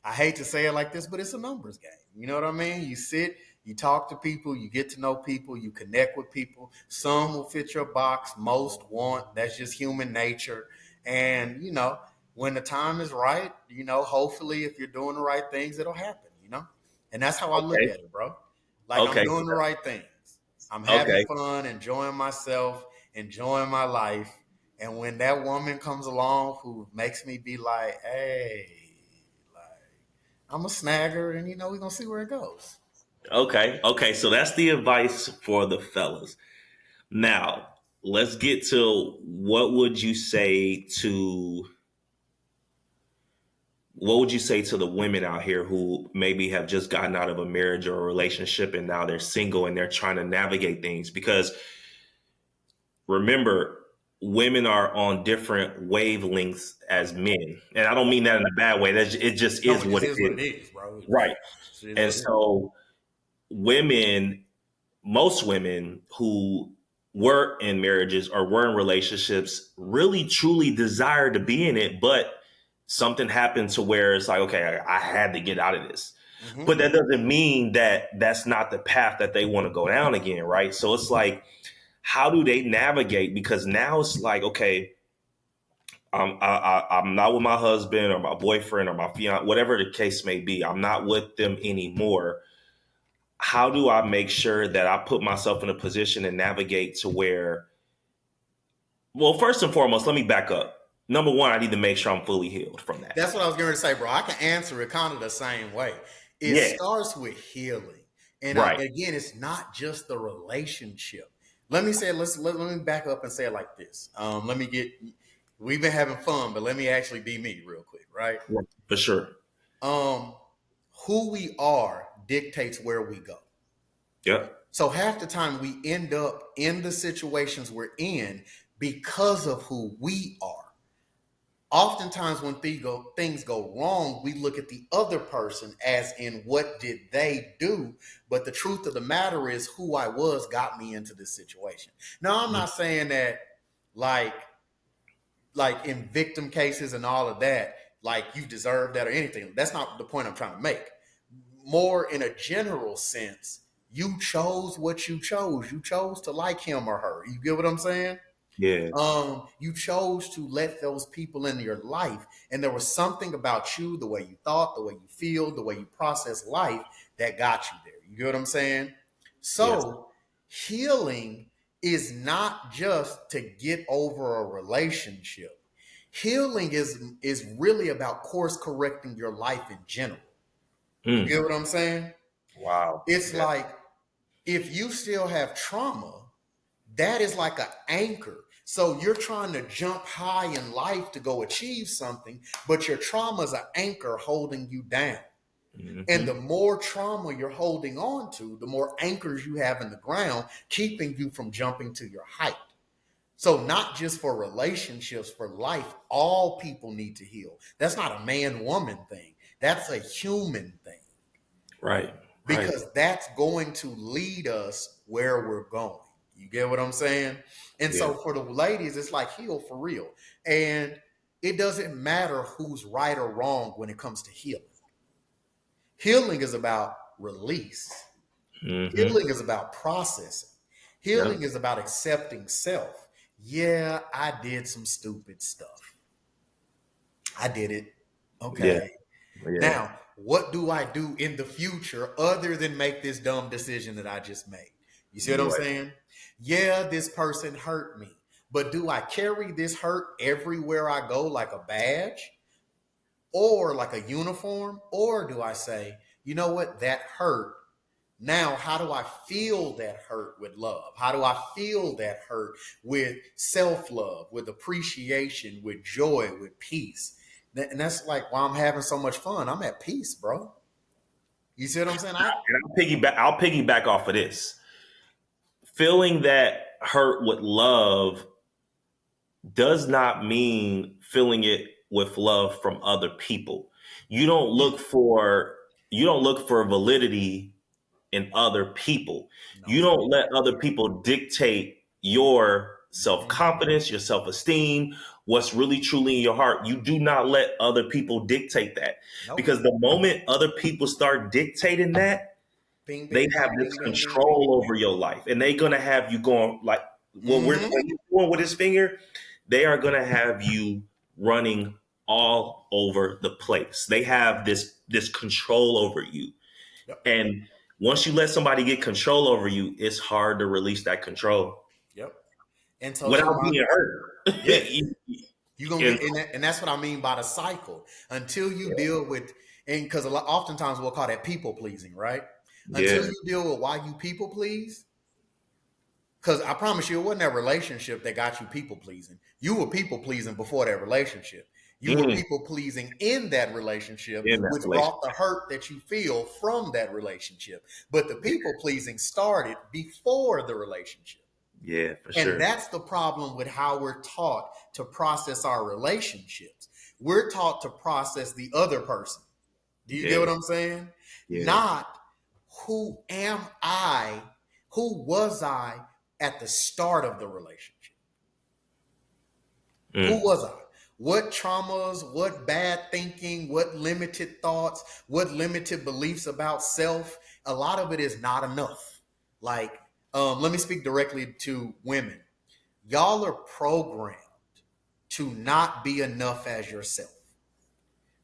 [SPEAKER 1] I hate to say it like this, but it's a numbers game. You know what I mean? You sit, you talk to people, you get to know people, you connect with people. Some will fit your box, most won't. That's just human nature. And, when the time is right, hopefully if you're doing the right things, it'll happen. And that's how I look
[SPEAKER 2] Okay,
[SPEAKER 1] at it, bro. Like I'm
[SPEAKER 2] okay,
[SPEAKER 1] doing the right things. I'm having
[SPEAKER 2] okay,
[SPEAKER 1] fun, enjoying myself, enjoying my life. And when that woman comes along who makes me be like, hey, like, I'm a snagger, and we're gonna see where it goes.
[SPEAKER 2] okay, okay. So that's the advice for the fellas. Now, let's get to what would you say to the women out here who maybe have just gotten out of a marriage or a relationship and now they're single and they're trying to navigate things? Because remember, women are on different wavelengths as men. And I don't mean that in a bad way. It just
[SPEAKER 1] No,
[SPEAKER 2] is
[SPEAKER 1] it just
[SPEAKER 2] what it
[SPEAKER 1] is what it
[SPEAKER 2] is.
[SPEAKER 1] is, bro.
[SPEAKER 2] Right.
[SPEAKER 1] It is
[SPEAKER 2] And
[SPEAKER 1] what it is.
[SPEAKER 2] so women, most women who were in marriages or were in relationships really truly desire to be in it, but something happened to where it's like, okay, I had to get out of this. But
[SPEAKER 1] Mm-hmm.
[SPEAKER 2] that doesn't mean that that's not the path that they want to go down again, right? So it's like, how do they navigate? Because now it's like, okay, I'm not with my husband or my boyfriend or my fiance, whatever the case may be. I'm not with them anymore. How do I make sure that I put myself in a position and navigate to where, well, first and foremost, let me back up. Number one, I need to make sure I'm fully healed from that.
[SPEAKER 1] That's what I was going to say, bro. I can answer it kind of the same way. It
[SPEAKER 2] Yeah.
[SPEAKER 1] starts with healing. And
[SPEAKER 2] Right.
[SPEAKER 1] again, it's not just the relationship. Let me say, let me back up and say it like this. Let me get. We've been having fun, but let me actually be me real quick, right?
[SPEAKER 2] Right. For sure.
[SPEAKER 1] Um, who we are dictates where we go.
[SPEAKER 2] Yep.
[SPEAKER 1] So half the time we end up in the situations we're in because of who we are. Oftentimes when things go wrong, we look at the other person as in what did they do? But the truth of the matter is who I was got me into this situation. Now I'm
[SPEAKER 2] Mm.
[SPEAKER 1] not saying that like like in victim cases and all of that, like you deserve that or anything. That's not the point I'm trying to make. More in a general sense, you chose what you chose. You chose to like him or her. You get what I'm saying?
[SPEAKER 2] Yeah.
[SPEAKER 1] You chose to let those people into your life, and there was something about you, the way you thought, the way you feel, the way you process life that got you there. You get what I'm saying?
[SPEAKER 2] Yes.
[SPEAKER 1] So healing is not just to get over a relationship. Healing is really about course correcting your life in general. You
[SPEAKER 2] Mm.
[SPEAKER 1] get what I'm saying?
[SPEAKER 2] Wow.
[SPEAKER 1] It's
[SPEAKER 2] Yeah.
[SPEAKER 1] like if you still have trauma, that is like an anchor. So you're trying to jump high in life to go achieve something, but your trauma is an anchor holding you down. And the
[SPEAKER 2] Hmm.
[SPEAKER 1] more trauma you're holding on to, the more anchors you have in the ground, keeping you from jumping to your height. So, not just for relationships, for life, all people need to heal. That's not a man woman thing, that's a human thing
[SPEAKER 2] Right. Right.
[SPEAKER 1] because that's going to lead us where we're going. You get what I'm saying? And
[SPEAKER 2] Yeah.
[SPEAKER 1] so for the ladies, it's like heal for real. And it doesn't matter who's right or wrong when it comes to healing. Healing is about release.
[SPEAKER 2] Hmm.
[SPEAKER 1] Healing is about processing. Healing
[SPEAKER 2] Yep.
[SPEAKER 1] is about accepting self. Yeah, I did some stupid stuff. I did it.
[SPEAKER 2] Yeah.
[SPEAKER 1] Okay.
[SPEAKER 2] Yeah.
[SPEAKER 1] Now, what do I do in the future other than make this dumb decision that I just made? You see what I'm
[SPEAKER 2] Right.
[SPEAKER 1] saying? Yeah, this person hurt me, but do I carry this hurt everywhere I go like a badge or like a uniform? Or do I say, you know what, that hurt? Now, how do I feel that hurt with love? How do I feel that hurt with self love, with appreciation, with joy, with peace? And that's like why I'm having so much fun. I'm at peace, bro. You see what I'm saying?
[SPEAKER 2] And I'll piggyback off of this. Feeling that hurt with love does not mean feeling it with love from other people. You don't
[SPEAKER 1] Mm,
[SPEAKER 2] look for you don't look for validity in other people.
[SPEAKER 1] no,
[SPEAKER 2] You
[SPEAKER 1] sir.
[SPEAKER 2] don't let other people dictate your
[SPEAKER 1] Mm-hmm.
[SPEAKER 2] self-confidence, your self-esteem, what's really truly in your heart. You do not let other people dictate that.
[SPEAKER 1] Nope.
[SPEAKER 2] Because the moment other people start dictating that,
[SPEAKER 1] Bing,
[SPEAKER 2] they
[SPEAKER 1] bing,
[SPEAKER 2] have
[SPEAKER 1] bing,
[SPEAKER 2] this
[SPEAKER 1] bing, bing, bing, bing.
[SPEAKER 2] control over your life. And they're gonna have you going like
[SPEAKER 1] Mm-hmm.
[SPEAKER 2] what he's doing with his finger, they are gonna have you running all over the place. They have this control over you.
[SPEAKER 1] Yep.
[SPEAKER 2] And once you let somebody get control over you, it's hard to release that control
[SPEAKER 1] Yep. And so to
[SPEAKER 2] without
[SPEAKER 1] my
[SPEAKER 2] being hurt.
[SPEAKER 1] yes, you're gonna
[SPEAKER 2] And
[SPEAKER 1] get and that's what I mean by the cycle. Until you
[SPEAKER 2] yeah,
[SPEAKER 1] deal with and because oftentimes we'll call that people pleasing, right? Until
[SPEAKER 2] yeah.
[SPEAKER 1] you deal with why you people please, because I promise you, it wasn't that relationship that got you people pleasing. You were people pleasing before that relationship. You were
[SPEAKER 2] Mm,
[SPEAKER 1] people pleasing in that relationship,
[SPEAKER 2] in that
[SPEAKER 1] which
[SPEAKER 2] relation.
[SPEAKER 1] brought the hurt that you feel from that relationship. But the people pleasing started before the relationship.
[SPEAKER 2] Yeah, for
[SPEAKER 1] And
[SPEAKER 2] sure.
[SPEAKER 1] that's the problem with how we're taught to process our relationships. We're taught to process the other person. Do you get
[SPEAKER 2] Yeah,
[SPEAKER 1] what I'm saying?
[SPEAKER 2] yeah.
[SPEAKER 1] Not who am I? Who was I at the start of the relationship? Who
[SPEAKER 2] Mm,
[SPEAKER 1] was I? What traumas, what bad thinking, what limited thoughts, what limited beliefs about self? A lot of it is not enough. Like, let me speak directly to women. Y'all are programmed to not be enough as yourself.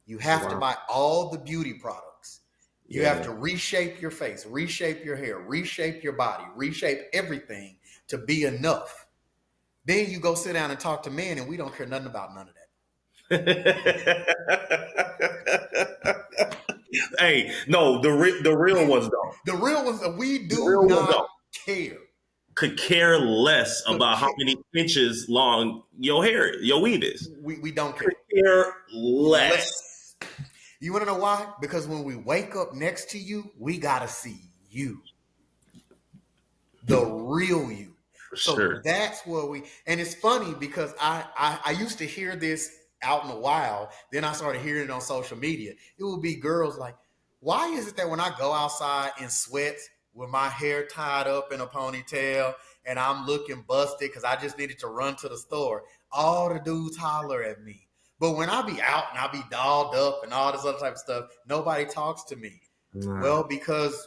[SPEAKER 1] You have to
[SPEAKER 2] wow.
[SPEAKER 1] buy all the beauty products. You have
[SPEAKER 2] Yeah.
[SPEAKER 1] to reshape your face, reshape your hair, reshape your body, reshape everything to be enough. Then you go sit down and talk to men, and we don't care nothing about none of that.
[SPEAKER 2] And Hey, no, the real ones don't.
[SPEAKER 1] The real ones, we
[SPEAKER 2] The
[SPEAKER 1] do
[SPEAKER 2] real ones
[SPEAKER 1] not
[SPEAKER 2] don't.
[SPEAKER 1] care.
[SPEAKER 2] Could care less
[SPEAKER 1] Could
[SPEAKER 2] about how
[SPEAKER 1] care.
[SPEAKER 2] many inches long your weave is.
[SPEAKER 1] We don't
[SPEAKER 2] Could
[SPEAKER 1] care.
[SPEAKER 2] care less.
[SPEAKER 1] Less. You want to know why? Because when we wake up next to you, we got to see you, the real you.
[SPEAKER 2] For
[SPEAKER 1] So
[SPEAKER 2] sure.
[SPEAKER 1] that's what we, and it's funny because I used to hear this out in the wild. Then I started hearing it on social media. It would be girls like, why is it that when I go outside in sweats with my hair tied up in a ponytail and I'm looking busted because I just needed to run to the store, all the dudes holler at me. But when I be out and I be dolled up and all this other type of stuff, nobody talks to me.
[SPEAKER 2] Nah.
[SPEAKER 1] Well, because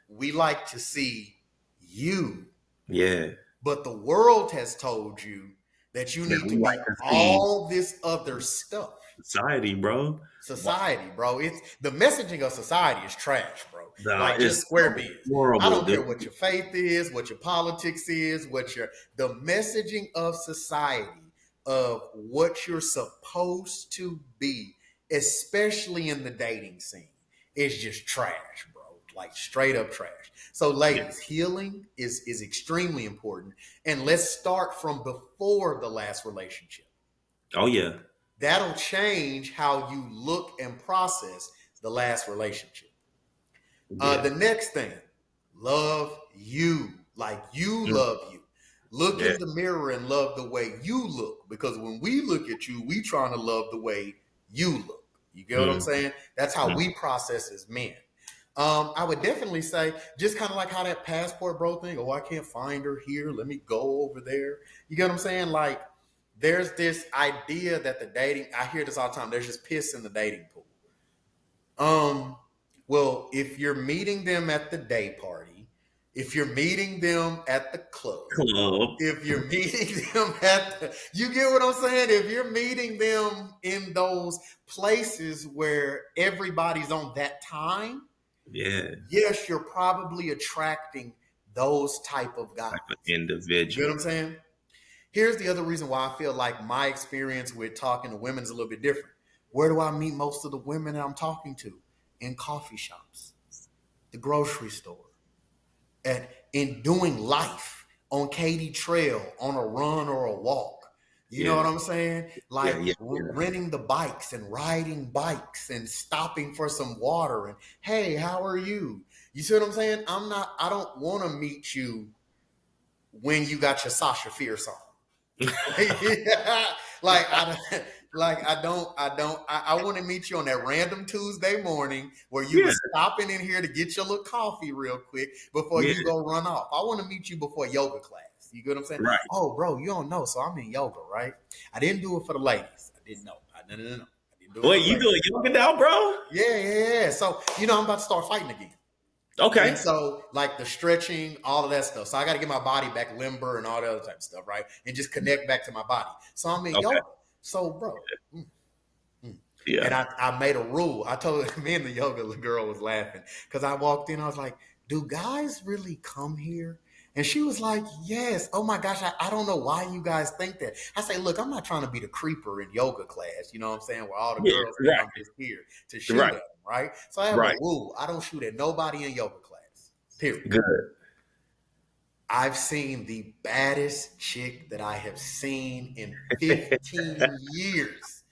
[SPEAKER 1] we like to see you,
[SPEAKER 2] Yeah.
[SPEAKER 1] but the world has told you that you
[SPEAKER 2] Man,
[SPEAKER 1] need
[SPEAKER 2] we
[SPEAKER 1] to
[SPEAKER 2] like
[SPEAKER 1] be
[SPEAKER 2] to see
[SPEAKER 1] all this other stuff.
[SPEAKER 2] society, bro.
[SPEAKER 1] Society, bro. It's the messaging of society is trash, bro.
[SPEAKER 2] Nah,
[SPEAKER 1] Like
[SPEAKER 2] it's
[SPEAKER 1] just square biz. I
[SPEAKER 2] horrible,
[SPEAKER 1] don't
[SPEAKER 2] dude.
[SPEAKER 1] care what your faith is, what your politics is, the messaging of society of what you're supposed to be, especially in the dating scene, is just trash, bro. Like straight up trash. So,
[SPEAKER 2] Yeah.
[SPEAKER 1] ladies, healing is extremely important. And let's start from before the last relationship.
[SPEAKER 2] Oh yeah.
[SPEAKER 1] That'll change how you look and process the last relationship.
[SPEAKER 2] Yeah.
[SPEAKER 1] The next thing, love you like you
[SPEAKER 2] Mm.
[SPEAKER 1] love you. Look
[SPEAKER 2] Yeah.
[SPEAKER 1] in the mirror and love the way you look because when we look at you, we trying to love the way you look. You get what I'm
[SPEAKER 2] Mm.
[SPEAKER 1] saying? That's how
[SPEAKER 2] Mm.
[SPEAKER 1] we process as men. I would definitely say just kind of like how that passport bro thing. Oh, I can't find her here. Let me go over there. You get what I'm saying? Like there's this idea that the dating. I hear this all the time. There's just piss in the dating pool. Um, well, if you're meeting them at the day party, if you're meeting them at the club,
[SPEAKER 2] Club.
[SPEAKER 1] if you're meeting them at you get what I'm saying? If you're meeting them in those places where everybody's on that time,
[SPEAKER 2] Yeah.
[SPEAKER 1] yes, you're probably attracting those type of guys.
[SPEAKER 2] Type of
[SPEAKER 1] You get what I'm
[SPEAKER 2] individual.
[SPEAKER 1] saying? Here's the other reason why I feel like my experience with talking to women is a little bit different. Where do I meet most of the women that I'm talking to? In coffee shops, the grocery store, at in doing life on Katy Trail, on a run or a walk. You know
[SPEAKER 2] Yeah.
[SPEAKER 1] what I'm saying?
[SPEAKER 2] Yeah.
[SPEAKER 1] Like
[SPEAKER 2] Yeah. Yeah.
[SPEAKER 1] renting the bikes and riding bikes and stopping for some water and hey, how are you? You see what I'm saying? I don't want to meet you when you got your Sasha Fierce on. like I I want to meet you on that random Tuesday morning where you
[SPEAKER 2] Yeah.
[SPEAKER 1] was stopping in here to get your little coffee real quick before
[SPEAKER 2] Yeah.
[SPEAKER 1] you go run off. I want to meet you before yoga class. You get what I'm saying?
[SPEAKER 2] Right.
[SPEAKER 1] Oh, bro, you don't know, so I'm in yoga, right? I didn't do it for the ladies. I didn't know. No. I didn't do it for
[SPEAKER 2] Wait,
[SPEAKER 1] the
[SPEAKER 2] you
[SPEAKER 1] ladies.
[SPEAKER 2] doing yoga now, bro?
[SPEAKER 1] Yeah. So I'm about to start fighting again. And
[SPEAKER 2] Okay.
[SPEAKER 1] so, like the stretching, all of that stuff. So I got to get my body back limber and all the other type of stuff, right? And just connect back to my body. So I'm in
[SPEAKER 2] Okay.
[SPEAKER 1] yoga. So, bro, and
[SPEAKER 2] Yeah.
[SPEAKER 1] I made a rule. I told me and the yoga girl was laughing because I walked in. I was like, "Do guys really come here?" And she was like, "Yes." Oh my gosh, I don't know why you guys think that. I say, "Look, I'm not trying to be the creeper in yoga class. You know what I'm saying? Where all the
[SPEAKER 2] Yeah.
[SPEAKER 1] girls think
[SPEAKER 2] Right.
[SPEAKER 1] I'm just here to shoot
[SPEAKER 2] Right.
[SPEAKER 1] at them, right?" So I have a
[SPEAKER 2] Right.
[SPEAKER 1] rule. I don't shoot at nobody in yoga class. Period.
[SPEAKER 2] Good.
[SPEAKER 1] I've seen the baddest chick that I have seen in 15 years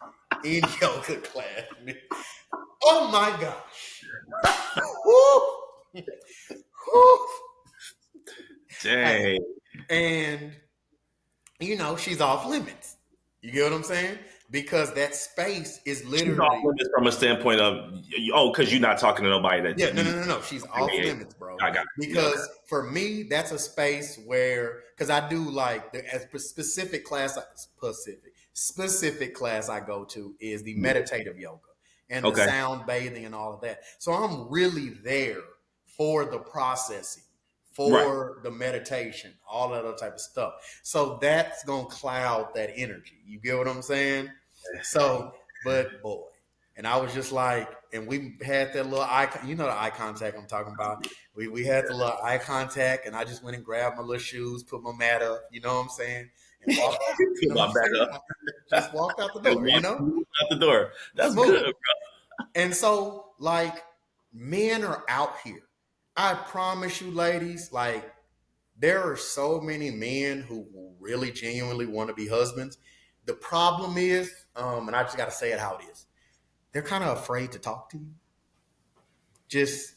[SPEAKER 1] in yoga class. Oh my gosh. Woo! Woo! Hey,
[SPEAKER 2] Dang.
[SPEAKER 1] and she's off limits. You get what I'm saying? Because that space is
[SPEAKER 2] She's off
[SPEAKER 1] literally
[SPEAKER 2] limits from a standpoint of because you're not talking to nobody that
[SPEAKER 1] yeah, no,
[SPEAKER 2] you.
[SPEAKER 1] no, no, no. She's
[SPEAKER 2] Yeah,
[SPEAKER 1] off
[SPEAKER 2] yeah,
[SPEAKER 1] limits, bro.
[SPEAKER 2] I got you. Yeah. Okay.
[SPEAKER 1] Because for me, that's a space where, because I do like the specific class I go to is the
[SPEAKER 2] Yeah.
[SPEAKER 1] meditative yoga and the
[SPEAKER 2] Okay.
[SPEAKER 1] sound bathing and all of that. So I'm really there for the processing,
[SPEAKER 2] Right.
[SPEAKER 1] for the meditation, all that other type of stuff. So that's gonna cloud that energy. You get what I'm saying? So, but boy. And I was just like, and we had that little eye, the eye contact I'm talking about. We had the little eye contact, and I just went and grabbed my little shoes, put my mat up, you know what I'm saying, and walked, you
[SPEAKER 2] Put
[SPEAKER 1] know what
[SPEAKER 2] my
[SPEAKER 1] I'm
[SPEAKER 2] back
[SPEAKER 1] saying?
[SPEAKER 2] up.
[SPEAKER 1] I just walked out the
[SPEAKER 2] Just
[SPEAKER 1] door,
[SPEAKER 2] walk out the door. That's good,
[SPEAKER 1] smooth.
[SPEAKER 2] bro.
[SPEAKER 1] And so, like, men are out here. I promise you, ladies, like there are so many men who really genuinely want to be husbands. The problem is, and I just got to say it how it is. They're kind of afraid to talk to you. Just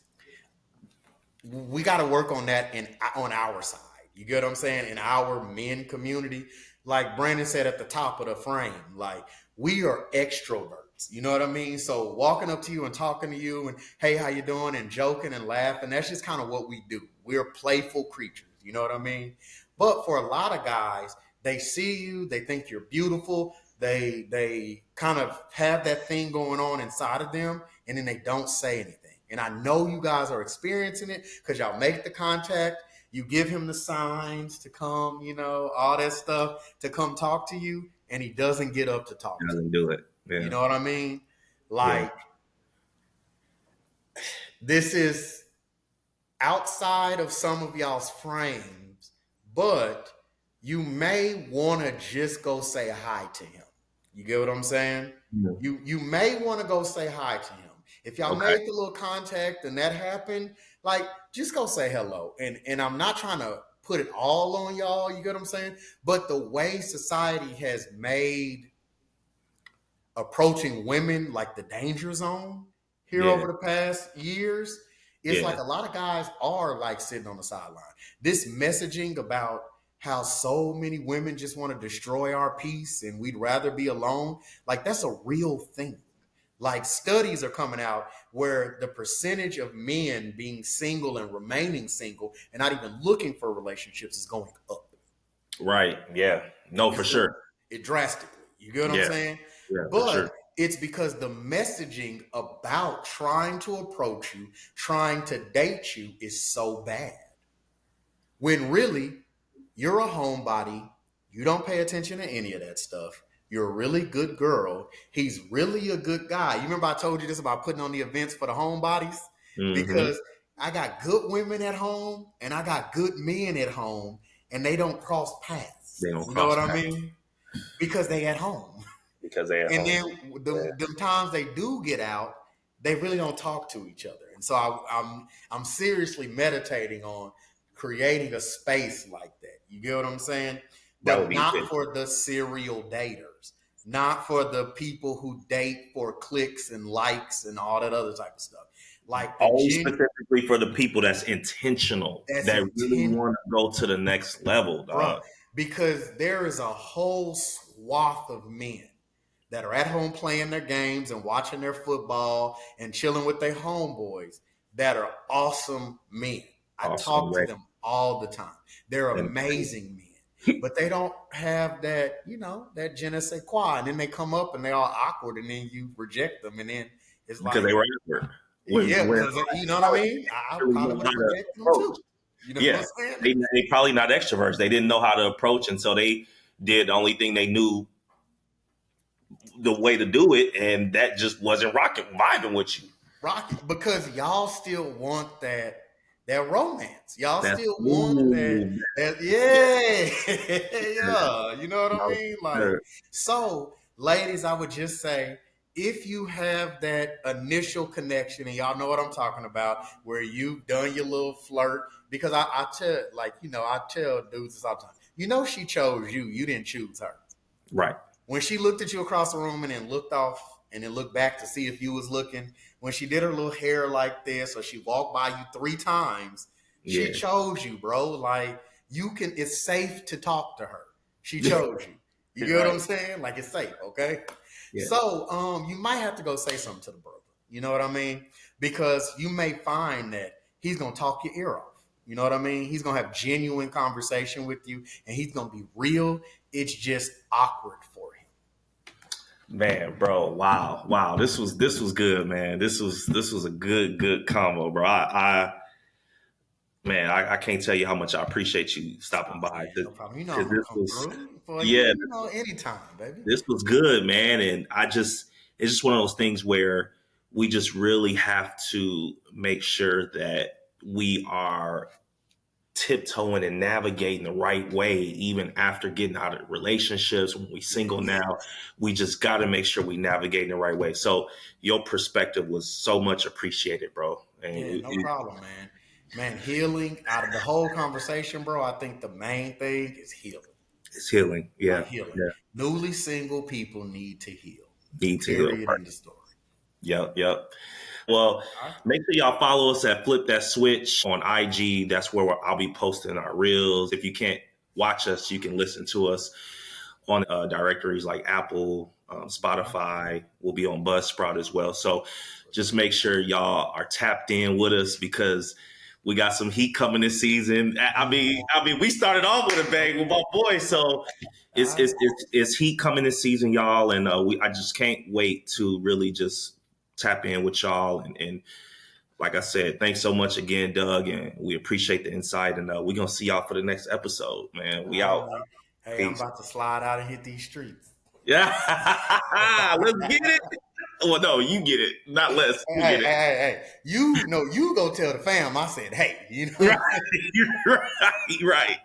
[SPEAKER 1] we got to work on that on our side. You get what I'm saying? In our men community, like Brandon said at the top of the frame, like we are extroverts. You know what I mean? So walking up to you and talking to you and hey, how you doing? And joking and laughing, that's just kind of what we do. We're playful creatures. You know what I mean? But for a lot of guys, they see you, they think you're beautiful, they kind of have that thing going on inside of them, and then they don't say anything. And I know you guys are experiencing it because y'all make the contact, you give him the signs to come, all that stuff to come talk to you, and he doesn't get up to
[SPEAKER 2] He
[SPEAKER 1] talk to
[SPEAKER 2] doesn't do it.
[SPEAKER 1] you. You
[SPEAKER 2] Yeah.
[SPEAKER 1] know what I mean?
[SPEAKER 2] Yeah.
[SPEAKER 1] Like, this is outside of some of y'all's frames, but you may want to just go say hi to him. You get what I'm saying?
[SPEAKER 2] Yeah.
[SPEAKER 1] You may want to go say hi to him. If y'all
[SPEAKER 2] Okay.
[SPEAKER 1] made the little contact and that happened, like just go say hello. And I'm not trying to put it all on y'all, you get what I'm saying? But the way society has made approaching women like the danger zone here
[SPEAKER 2] Yeah.
[SPEAKER 1] over the past years, it's
[SPEAKER 2] Yeah.
[SPEAKER 1] like a lot of guys are like sitting on the sideline. This messaging about how so many women just want to destroy our peace and we'd rather be alone, like that's a real thing. Like studies are coming out where the percentage of men being single and remaining single and not even looking for relationships is going up.
[SPEAKER 2] Right. Yeah. No, for
[SPEAKER 1] It's
[SPEAKER 2] sure.
[SPEAKER 1] it drastically. You get what I'm
[SPEAKER 2] Yeah.
[SPEAKER 1] saying?
[SPEAKER 2] Yeah, for sure.
[SPEAKER 1] But it's because the messaging about trying to approach you, trying to date you is so bad. When really, you're a homebody. You don't pay attention to any of that stuff. You're a really good girl. He's really a good guy. You remember I told you this about putting on the events for the homebodies?
[SPEAKER 2] Hmm.
[SPEAKER 1] Because I got good women at home and I got good men at home and they don't cross paths.
[SPEAKER 2] They don't
[SPEAKER 1] You know
[SPEAKER 2] cross
[SPEAKER 1] what I
[SPEAKER 2] paths
[SPEAKER 1] mean? Because they at home.
[SPEAKER 2] because they're at
[SPEAKER 1] And
[SPEAKER 2] home.
[SPEAKER 1] then
[SPEAKER 2] Yeah.
[SPEAKER 1] them times they do get out, they really don't talk to each other. And so I'm seriously meditating on creating a space like that. You get what I'm saying?
[SPEAKER 2] That would
[SPEAKER 1] But
[SPEAKER 2] be
[SPEAKER 1] not
[SPEAKER 2] it.
[SPEAKER 1] for the serial daters, not for the people who date for clicks and likes and all that other type of stuff. Like the
[SPEAKER 2] Always
[SPEAKER 1] gen
[SPEAKER 2] specifically for the people that's intentional,
[SPEAKER 1] that's
[SPEAKER 2] that really
[SPEAKER 1] intent,
[SPEAKER 2] want to go to the next level,
[SPEAKER 1] bruh,
[SPEAKER 2] dog.
[SPEAKER 1] because there is a whole swath of men that are at home playing their games and watching their football and chilling with their homeboys that are awesome men. I
[SPEAKER 2] Awesome,
[SPEAKER 1] talk to
[SPEAKER 2] right?
[SPEAKER 1] them all the time. They're
[SPEAKER 2] And
[SPEAKER 1] amazing men, but they don't have that, that je ne sais quoi. And then they come up and they're all awkward, and then you reject them, and then it's
[SPEAKER 2] because
[SPEAKER 1] like,
[SPEAKER 2] they were effort.
[SPEAKER 1] yeah,
[SPEAKER 2] When
[SPEAKER 1] because you know what I mean. I
[SPEAKER 2] really
[SPEAKER 1] probably
[SPEAKER 2] know
[SPEAKER 1] would
[SPEAKER 2] how
[SPEAKER 1] have
[SPEAKER 2] to
[SPEAKER 1] rejected them
[SPEAKER 2] approach.
[SPEAKER 1] too. You know what
[SPEAKER 2] Yeah,
[SPEAKER 1] I'm saying?
[SPEAKER 2] they probably not extroverts. They didn't know how to approach, and so they did the only thing they knew the way to do it, and that just wasn't rocking, vibing with you.
[SPEAKER 1] Rocket, because y'all still want that romance. Y'all
[SPEAKER 2] That's
[SPEAKER 1] still want that
[SPEAKER 2] ooh,
[SPEAKER 1] that
[SPEAKER 2] yeah,
[SPEAKER 1] yeah. Yeah. You know what I
[SPEAKER 2] no,
[SPEAKER 1] mean? Like,
[SPEAKER 2] sure.
[SPEAKER 1] so ladies, I would just say if you have that initial connection and y'all know what I'm talking about, where you've done your little flirt, because I tell I tell dudes this all the time. She chose you, you didn't choose her.
[SPEAKER 2] Right.
[SPEAKER 1] When she looked at you across the room and then looked off and then looked back to see if you was looking, when she did her little hair like this or she walked by you 3 times, she
[SPEAKER 2] Yeah.
[SPEAKER 1] chose you, bro. Like it's safe to talk to her. She chose you. You get what
[SPEAKER 2] Right.
[SPEAKER 1] I'm saying? Like it's safe, okay?
[SPEAKER 2] Yeah.
[SPEAKER 1] So you might have to go say something to the brother. You know what I mean? Because you may find that he's gonna talk your ear off. You know what I mean? He's gonna have genuine conversation with you and he's gonna be real. It's just awkward for him.
[SPEAKER 2] Man, bro, wow. This was good, man. This was a good combo, bro. I can't tell you how much I appreciate you stopping
[SPEAKER 1] Oh
[SPEAKER 2] by
[SPEAKER 1] man, no problem.
[SPEAKER 2] because
[SPEAKER 1] I'm gonna
[SPEAKER 2] this
[SPEAKER 1] come
[SPEAKER 2] was,
[SPEAKER 1] through for you,
[SPEAKER 2] yeah,
[SPEAKER 1] anytime, baby.
[SPEAKER 2] this was good, man. And it's just one of those things where we just really have to make sure that we are tiptoeing and navigating the right way, even after getting out of relationships. When we single
[SPEAKER 1] Yes.
[SPEAKER 2] now, we just got to make sure we navigate in the right way. So your perspective was so much appreciated, bro. And
[SPEAKER 1] Yeah, no problem, man. Man, healing out of the whole conversation, bro. I think the main thing is healing.
[SPEAKER 2] it's healing. Yeah,
[SPEAKER 1] Healing.
[SPEAKER 2] yeah.
[SPEAKER 1] Newly single people need to heal.
[SPEAKER 2] Need to heal.
[SPEAKER 1] Period. In the story.
[SPEAKER 2] Yep, yep. Well,
[SPEAKER 1] All right.
[SPEAKER 2] make sure y'all follow us at Flip That Switch on IG. That's where I'll be posting our reels. If you can't watch us, you can listen to us on directories like Apple, Spotify. We'll be on Buzzsprout as well. So just make sure y'all are tapped in with us because we got some heat coming this season. I mean, we started off with a bang with my boys, so
[SPEAKER 1] All right.
[SPEAKER 2] it's heat coming this season, y'all, and I just can't wait to really just tap in with y'all and like I said, thanks so much again, Doug, and we appreciate the insight. And we're gonna see y'all for the next episode, man. We
[SPEAKER 1] All right,
[SPEAKER 2] out.
[SPEAKER 1] man. Hey, I'm
[SPEAKER 2] Peace.
[SPEAKER 1] about to slide out and hit these streets.
[SPEAKER 2] Yeah, let's get it. Well, no, you get it, not less.
[SPEAKER 1] Hey,
[SPEAKER 2] You
[SPEAKER 1] hey,
[SPEAKER 2] get it.
[SPEAKER 1] hey. You know, you go tell the fam. I said, hey, you know.
[SPEAKER 2] Right, right, right.